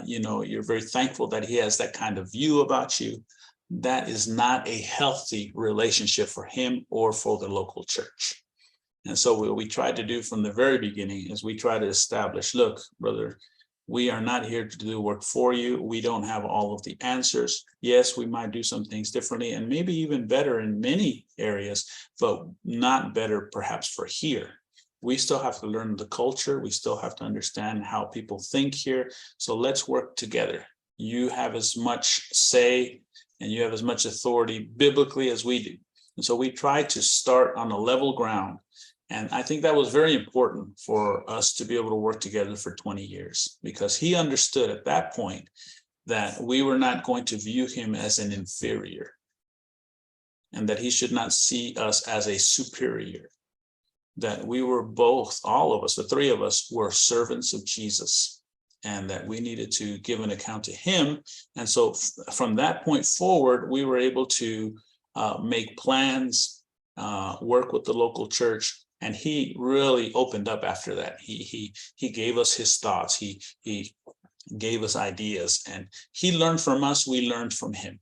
you know, you're very thankful that he has that kind of view about you. That is not a healthy relationship for him or for the local church. And so what we tried to do from the very beginning is we try to establish, look, brother, we are not here to do work for you. We don't have all of the answers. Yes, we might do some things differently and maybe even better in many areas, but not better perhaps for here. We still have to learn the culture. We still have to understand how people think here. So let's work together. You have as much say and you have as much authority biblically as we do. And so we try to start on a level ground. And I think that was very important for us to be able to work together for 20 years, because he understood at that point that we were not going to view him as an inferior and that he should not see us as a superior, that we were both, all of us, the three of us were servants of Jesus, and that we needed to give an account to him. And so from that point forward, we were able to make plans, work with the local church. And he really opened up after that. He gave us his thoughts. He gave us ideas, and he learned from us. We learned from him.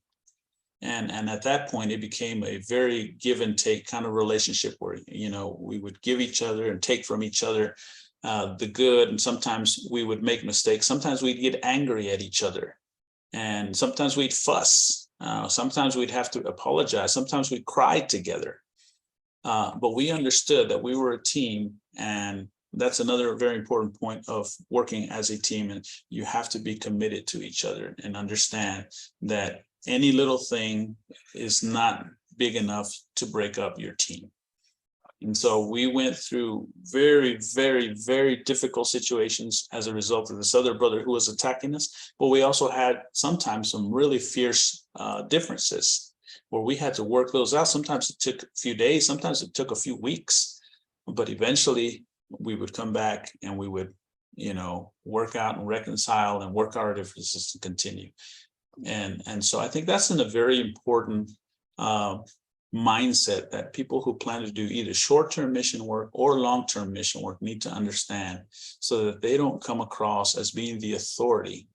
And at that point, it became a very give and take kind of relationship where, you know, we would give each other and take from each other the good. And sometimes we would make mistakes. Sometimes we'd get angry at each other, and sometimes we'd fuss. Sometimes we'd have to apologize. Sometimes we cried together. But we understood that we were a team, and that's another very important point of working as a team. And you have to be committed to each other and understand that any little thing is not big enough to break up your team. And so we went through very, very, very difficult situations as a result of this other brother who was attacking us. But we also had sometimes some really fierce differences where we had to work those out. Sometimes it took a few days, sometimes it took a few weeks, but eventually we would come back and we would, work out and reconcile and work our differences to continue. And so I think that's a very important mindset that people who plan to do either short-term mission work or long-term mission work need to understand, so that they don't come across as being the authority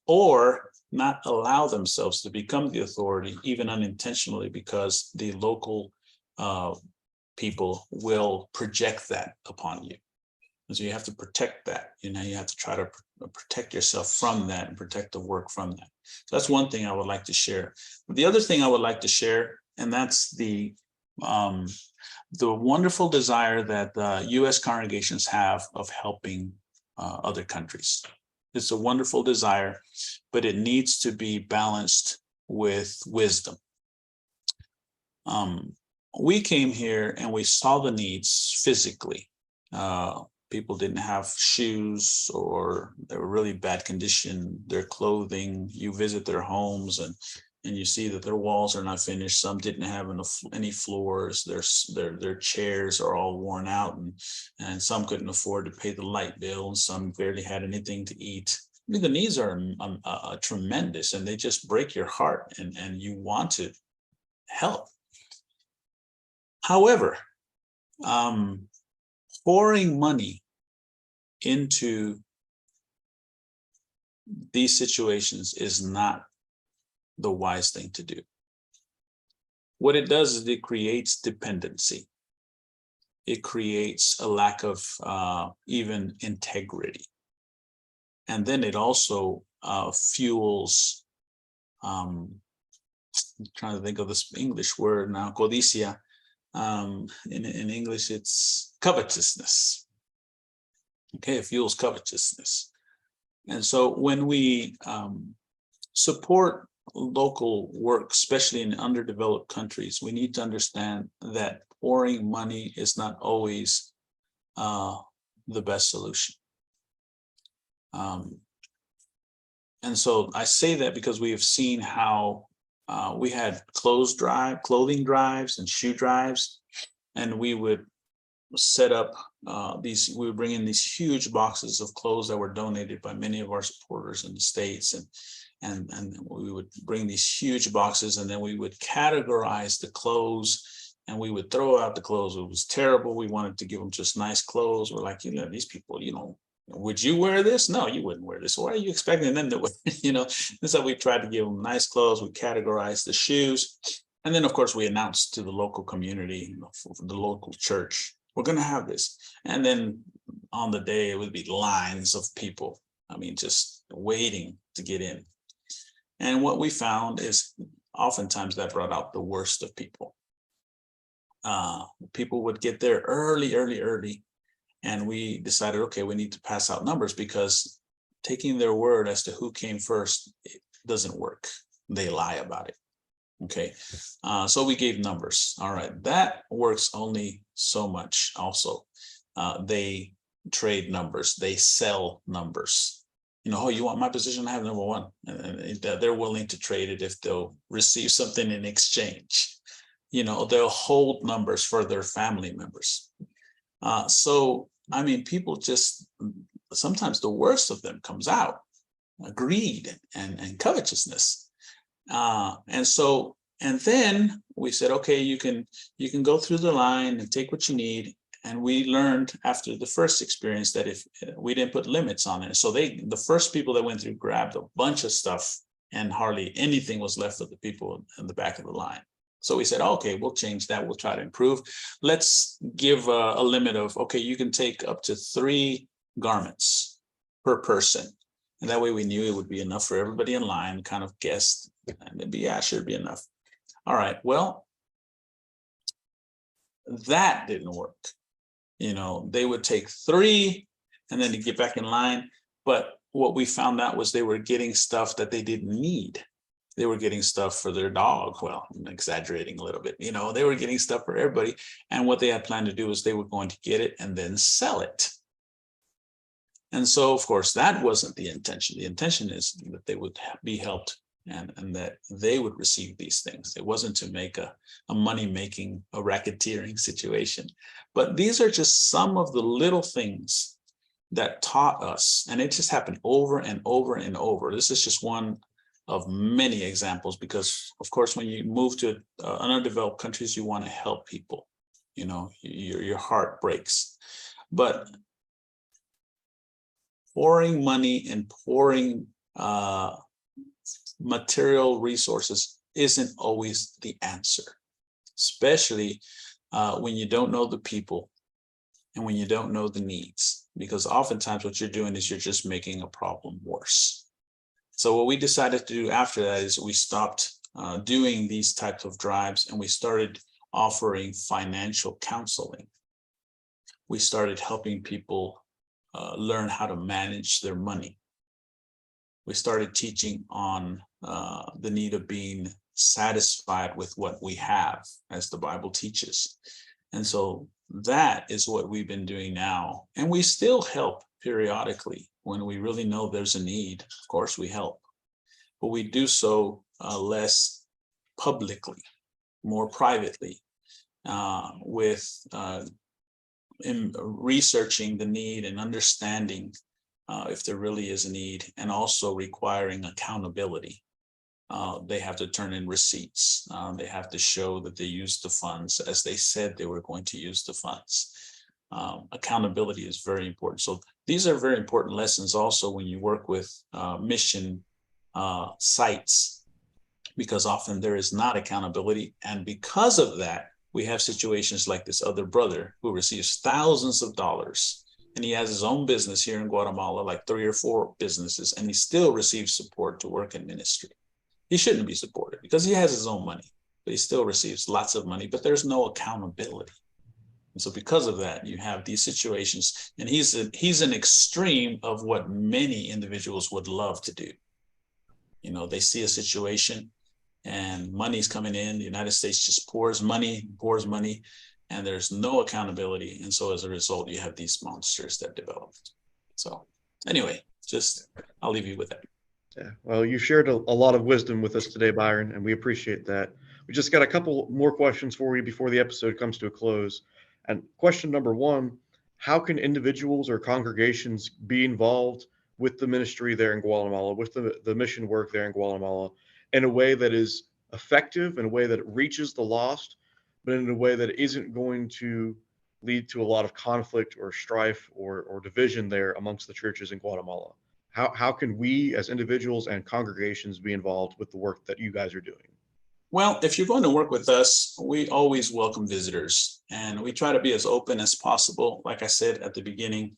or not allow themselves to become the authority, even unintentionally, because the local people will project that upon you. And so you have to protect that. You have to try to protect yourself from that and protect the work from that. So that's one thing I would like to share. The other thing I would like to share, and that's the wonderful desire that the U.S. congregations have of helping other countries. It's a wonderful desire, but it needs to be balanced with wisdom. We came here and we saw the needs physically. People didn't have shoes, or they were really bad condition. Their clothing, you visit their homes and you see that their walls are not finished. Some didn't have any floors. Their chairs are all worn out, and some couldn't afford to pay the light bill, and some barely had anything to eat. I mean, the needs are tremendous, and they just break your heart, and you want to help. However, pouring money into these situations is not the wise thing to do. What it does is it creates dependency. It creates a lack of even integrity. And then it also fuels, I'm trying to think of this English word now, codicia. In English, it's covetousness. Okay, it fuels covetousness. And so when we support local work, especially in underdeveloped countries, we need to understand that pouring money is not always the best solution. And so I say that because we have seen how we had clothing drives and shoe drives, and we would set up we would bring in these huge boxes of clothes that were donated by many of our supporters in the States, and we would bring these huge boxes, and then we would categorize the clothes, and we would throw out the clothes. It was terrible. We wanted to give them just nice clothes. We're like, these people, would you wear this? No, you wouldn't wear this. Why are you expecting them to wear, And so we tried to give them nice clothes. We categorized the shoes. And then, of course, we announced to the local community, the local church, we're going to have this. And then on the day, it would be lines of people, just waiting to get in. And what we found is oftentimes that brought out the worst of people. People would get there early. And we decided, okay, we need to pass out numbers, because taking their word as to who came first, it doesn't work. They lie about it. Okay, so we gave numbers. All right, that works only so much. Also, they trade numbers. They sell numbers. Oh, you want my position? I have number one. And they're willing to trade it if they'll receive something in exchange. They'll hold numbers for their family members. So, people just, sometimes the worst of them comes out, greed and covetousness. And then we said, okay, you can go through the line and take what you need. And we learned after the first experience that if we didn't put limits on it, so the first people that went through grabbed a bunch of stuff, and hardly anything was left of the people in the back of the line. So we said, okay, we'll change that. We'll try to improve. Let's give a limit of, okay, you can take up to 3 garments per person. And that way we knew it would be enough for everybody in line, kind of guessed, and it'd be, should be enough. All right, well, that didn't work. They would take 3 and then to get back in line. But what we found out was they were getting stuff that they didn't need. They were getting stuff for their dog. Well, I'm exaggerating a little bit. They were getting stuff for everybody. And what they had planned to do is they were going to get it and then sell it. And so, of course, that wasn't the intention. The intention is that they would be helped and that they would receive these things. It wasn't to make a money-making, a racketeering situation. But these are just some of the little things that taught us. And it just happened over and over and over. This is just one of many examples, because, of course, when you move to underdeveloped countries, you want to help people. Your heart breaks. But pouring money and pouring material resources isn't always the answer, especially when you don't know the people and when you don't know the needs, because oftentimes what you're doing is you're just making a problem worse. So what we decided to do after that is we stopped doing these types of drives, and we started offering financial counseling. We started helping people learn how to manage their money. We started teaching on the need of being satisfied with what we have, as the Bible teaches. And so that is what we've been doing now. And we still help periodically when we really know there's a need. Of course, we help, but we do so less publicly, more privately, in researching the need and understanding if there really is a need, and also requiring accountability. They have to turn in receipts. They have to show that they used the funds as they said they were going to use the funds. Accountability is very important. So these are very important lessons also when you work with mission sites, because often there is not accountability. And because of that, we have situations like this other brother who receives thousands of dollars, and he has his own business here in Guatemala, like 3 or 4 businesses, and he still receives support to work in ministry. He shouldn't be supported because he has his own money, but he still receives lots of money, but there's no accountability. And so because of that, you have these situations, and he's an extreme of what many individuals would love to do. They see a situation and money's coming in. The United States just pours money, and there's no accountability. And so as a result, you have these monsters that developed. So anyway, I'll leave you with that. Yeah, well, you shared a lot of wisdom with us today, Byron, and we appreciate that. We just got a couple more questions for you before the episode comes to a close. And question number 1, how can individuals or congregations be involved with the ministry there in Guatemala, with the mission work there in Guatemala, in a way that is effective, in a way that it reaches the lost, but in a way that isn't going to lead to a lot of conflict or strife or division there amongst the churches in Guatemala? How can we as individuals and congregations be involved with the work that you guys are doing? Well, if you're going to work with us, we always welcome visitors, and we try to be as open as possible. Like I said at the beginning,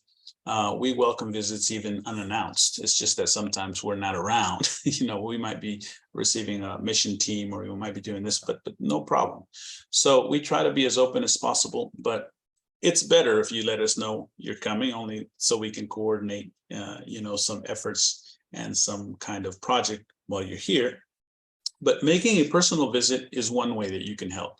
we welcome visits even unannounced. It's just that sometimes we're not around. We might be receiving a mission team, or we might be doing this, but no problem. So we try to be as open as possible, but it's better if you let us know you're coming, only so we can coordinate, some efforts and some kind of project while you're here. But making a personal visit is one way that you can help.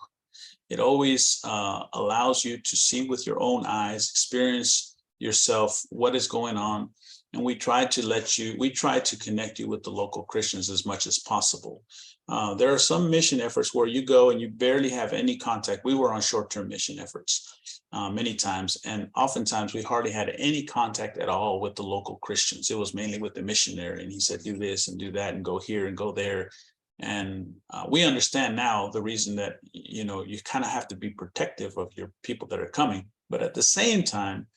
It always allows you to see with your own eyes, experience yourself what is going on. And we try to connect you with the local Christians as much as possible. There are some mission efforts where you go and you barely have any contact. We were on short-term mission efforts many times, and oftentimes we hardly had any contact at all with the local Christians. It was mainly with the missionary, and he said, do this and do that and go here and go there. And we understand now the reason that, you kind of have to be protective of your people that are coming. But at the same time,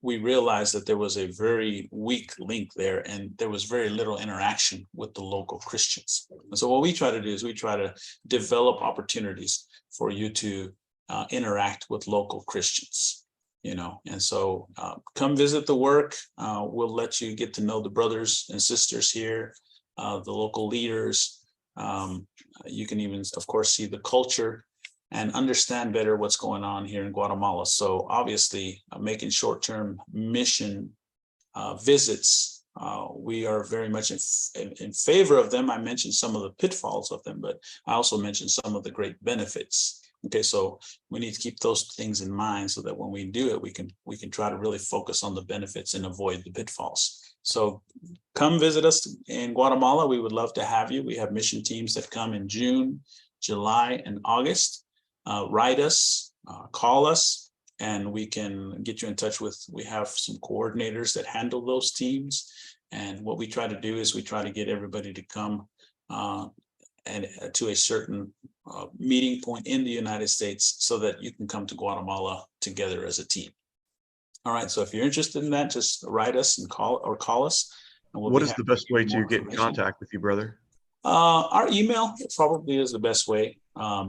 we realized that there was a very weak link there, and there was very little interaction with the local Christians. And so what we try to do is we try to develop opportunities for you to interact with local Christians, and so come visit the work. We'll let you get to know the brothers and sisters here, the local leaders. You can even, of course, see the culture and understand better what's going on here in Guatemala. So obviously, making short-term mission visits we are very much in favor of them. I mentioned some of the pitfalls of them, but I also mentioned some of the great benefits. Okay, so we need to keep those things in mind so that when we do it, we can try to really focus on the benefits and avoid the pitfalls. So come visit us in Guatemala. We would love to have you. We have mission teams that come in June, July, and August. Write us, call us, and we can get you in touch with, we have some coordinators that handle those teams. And what we try to do is we try to get everybody to come and to a certain meeting point in the United States so that you can come to Guatemala together as a team. All right, so if you're interested in that, just write us and call us. And we'll What is the best way to get in information. contact with you, brother? Our email probably is the best way.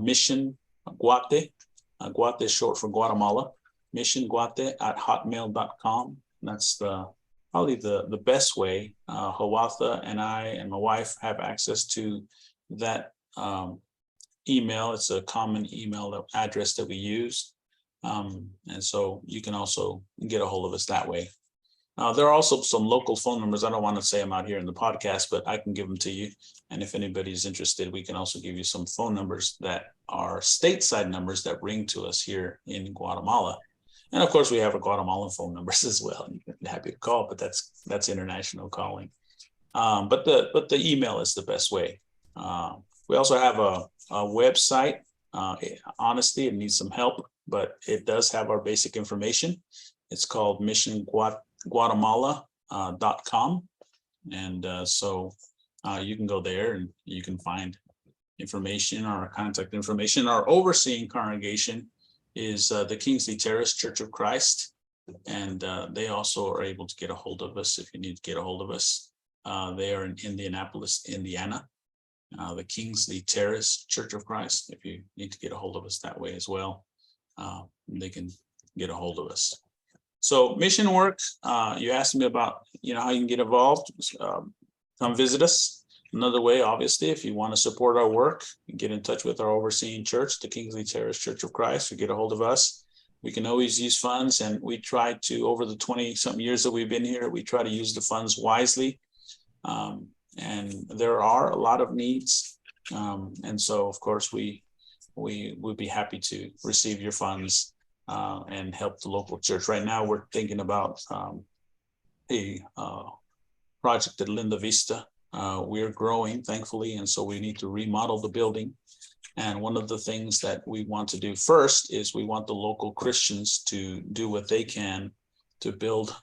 Mission Guate, Guate is short for Guatemala, missionguate@hotmail.com. That's probably the best way. Hawatha and I and my wife have access to that email. It's a common email address that we use. And so you can also get a hold of us that way. There are also some local phone numbers. I don't want to say them out here in the podcast, but I can give them to you. And if anybody's interested, we can also give you some phone numbers that are stateside numbers that ring to us here in Guatemala. And of course, we have a Guatemalan phone numbers as well. You're happy to call, but that's international calling. But the email is the best way. We also have a website. Honestly, it needs some help, but it does have our basic information. It's called missionguatemala.com. And so you can go there and you can find information or contact information. Our overseeing congregation is the Kingsley Terrace Church of Christ. And they also are able to get a hold of us if you need to get a hold of us. They are in Indianapolis, Indiana. The Kingsley Terrace Church of Christ. If you need to get a hold of us that way as well, they can get a hold of us. So mission work, you asked me about, how you can get involved. Come visit us. Another way, obviously, if you want to support our work, get in touch with our overseeing church, the Kingsley Terrace Church of Christ, or get a hold of us. We can always use funds, and we try to, over the 20-something years that we've been here, we try to use the funds wisely. And there are a lot of needs. And so, of course, we would be happy to receive your funds and help the local church. Right now, we're thinking about a project at Linda Vista. We're growing, thankfully, and so we need to remodel the building. And one of the things that we want to do first is we want the local Christians to do what they can to build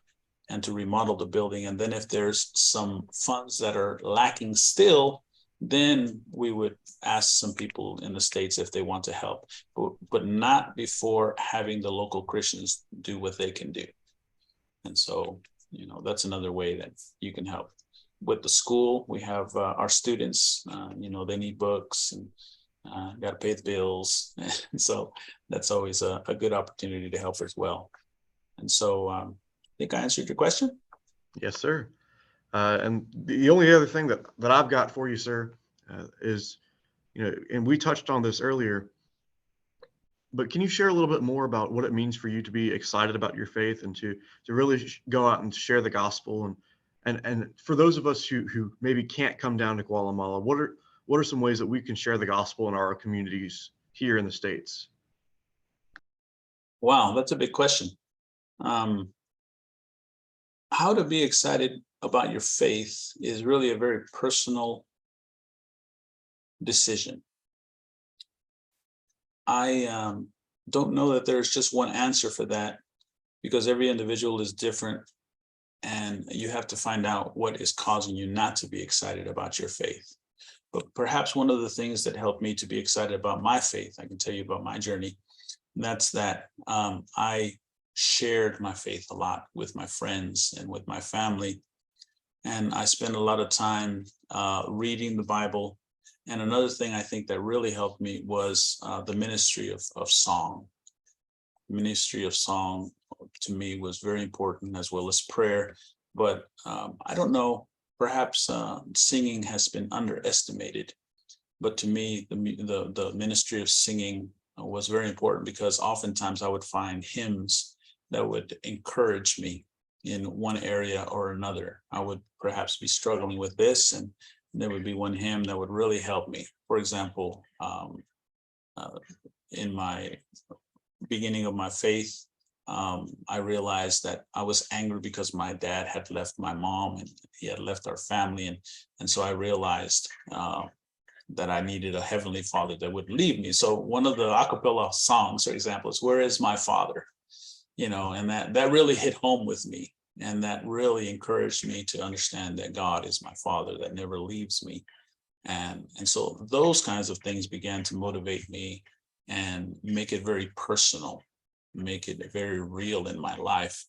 and to remodel the building. And then if there's some funds that are lacking still, then we would ask some people in the States if they want to help, but not before having the local Christians do what they can do. And so, that's another way that you can help. With the school, we have our students, they need books and got to pay the bills. And so that's always a good opportunity to help as well. And so I think I answered your question. Yes, sir. And the only other thing that I've got for you, sir, is, and we touched on this earlier, but can you share a little bit more about what it means for you to be excited about your faith and to really go out and share the gospel? And for those of us who maybe can't come down to Guatemala, what are some ways that we can share the gospel in our communities here in the States? Wow, that's a big question. How to be excited about your faith is really a very personal decision. I don't know that there's just one answer for that, because every individual is different, and you have to find out what is causing you not to be excited about your faith. But perhaps one of the things that helped me to be excited about my faith, I can tell you about my journey, that's that I shared my faith a lot with my friends and with my family. And I spent a lot of time reading the Bible. And another thing I think that really helped me was the ministry of song. Ministry of song to me was very important, as well as prayer. But I don't know, perhaps singing has been underestimated. But to me, the ministry of singing was very important, because oftentimes I would find hymns that would encourage me in one area or another. I would perhaps be struggling with this, and there would be one hymn that would really help me. For example, in my beginning of my faith, I realized that I was angry because my dad had left my mom and he had left our family. And so I realized that I needed a heavenly father that would leave me. So one of the a cappella songs, for example, is "Where is my father?" And that really hit home with me. And that really encouraged me to understand that God is my father that never leaves me. And so those kinds of things began to motivate me and make it very personal, make it very real in my life.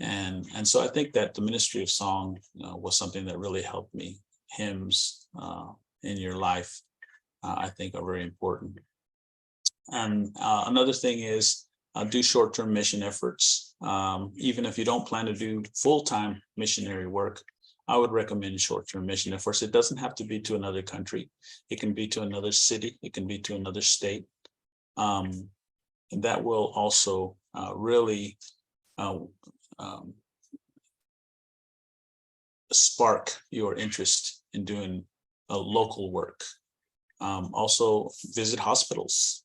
And so I think that the ministry of song was something that really helped me. Hymns in your life, I think, are very important. And another thing is do short-term mission efforts. Even if you don't plan to do full-time missionary work, I would recommend short-term mission efforts. It doesn't have to be to another country. It can be to another city. It can be to another state. And that will also really spark your interest in doing local work. Also visit hospitals,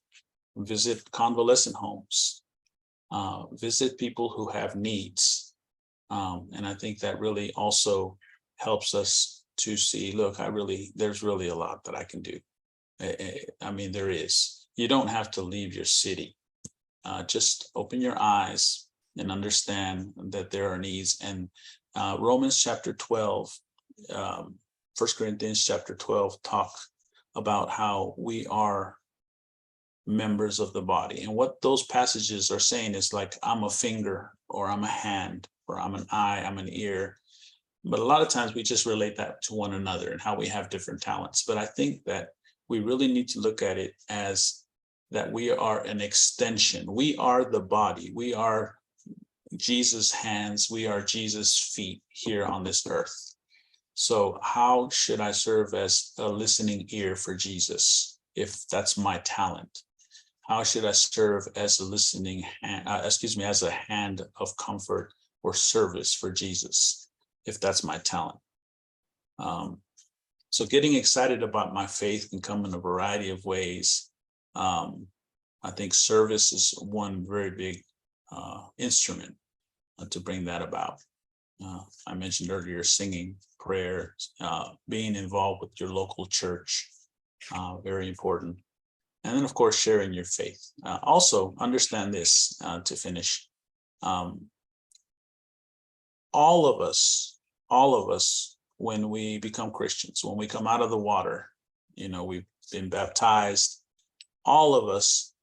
visit convalescent homes, visit people who have needs. And I think that really also helps us to see, look, there's really a lot that I can do. I mean, there is. You don't have to leave your city. Just open your eyes and understand that there are needs. And Romans chapter 12, 1 Corinthians chapter 12 talk about how we are members of the body. And what those passages are saying is like, I'm a finger, or I'm a hand, or I'm an eye, I'm an ear. But a lot of times we just relate that to one another and how we have different talents. But I think that we really need to look at it as that we are an extension. We are the body. We are Jesus' hands. We are Jesus' feet here on this earth. So how should I serve as a listening ear for Jesus if that's my talent? How should I serve as a listening hand, as a hand of comfort or service for Jesus if that's my talent? So getting excited about my faith can come in a variety of ways. I think service is one very big instrument to bring that about. I mentioned earlier singing, prayer, being involved with your local church, very important. And then, of course, sharing your faith. Also, understand this to finish. All of us, when we become Christians, when we come out of the water, we've been baptized, all of us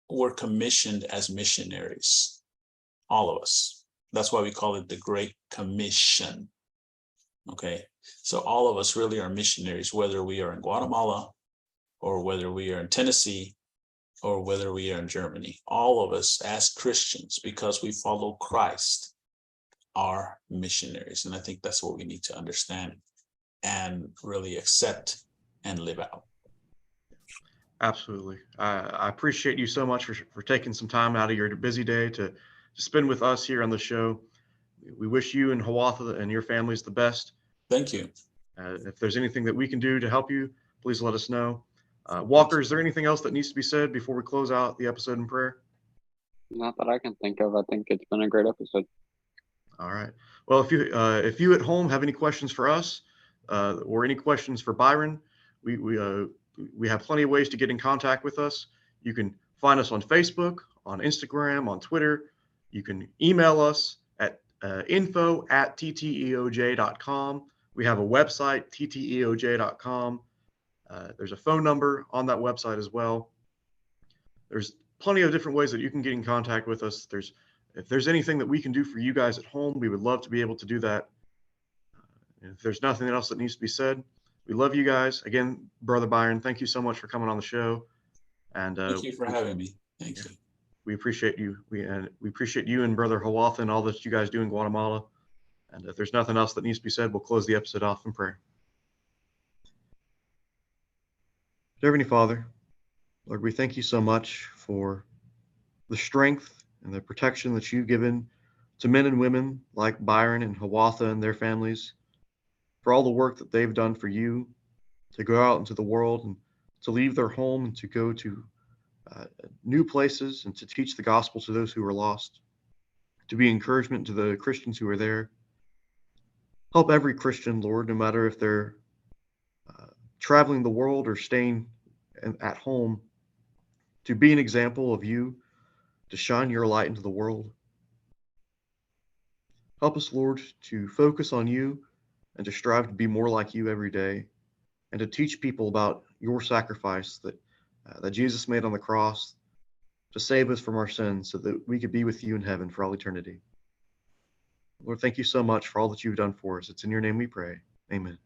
were commissioned as missionaries. All of us. That's why we call it the Great Commission. Okay. So all of us really are missionaries, whether we are in Guatemala or whether we are in Tennessee or whether we are in Germany. All of us as Christians, because we follow Christ, are missionaries. And I think that's what we need to understand and really accept and live out. Absolutely. I appreciate you so much for taking some time out of your busy day to spend with us here on the show. We wish you and Hiawatha and your families the best. Thank you. If there's anything that we can do to help you, please let us know. Walker, is there anything else that needs to be said before we close out the episode in prayer? Not that I can think of. I think it's been a great episode. All right. Well, if you at home have any questions for us or any questions for Byron, we have plenty of ways to get in contact with us. You can find us on Facebook, on Instagram, on Twitter. You can email us at info@tteoj.com. We have a website, tteoj.com. There's a phone number on that website as well. There's plenty of different ways that you can get in contact with us. If there's anything that we can do for you guys at home, we would love to be able to do that. If there's nothing else that needs to be said, we love you guys. Again, Brother Byron, thank you so much for coming on the show. And thank you for having me. Thank you. We appreciate you. We appreciate you and Brother Hiawatha and all that you guys do in Guatemala. And if there's nothing else that needs to be said, we'll close the episode off in prayer. Dear Heavenly Father, Lord, we thank you so much for the strength and the protection that you've given to men and women like Byron and Hawatha and their families, for all the work that they've done for you to go out into the world and to leave their home and to go to new places and to teach the gospel to those who are lost, to be encouragement to the Christians who are there. Help every Christian, Lord, no matter if they're traveling the world or staying at home, to be an example of you, to shine your light into the world. Help us, Lord, to focus on you and to strive to be more like you every day, and to teach people about your sacrifice that Jesus made on the cross to save us from our sins so that we could be with you in heaven for all eternity. Lord, thank you so much for all that you've done for us. It's in your name we pray. Amen.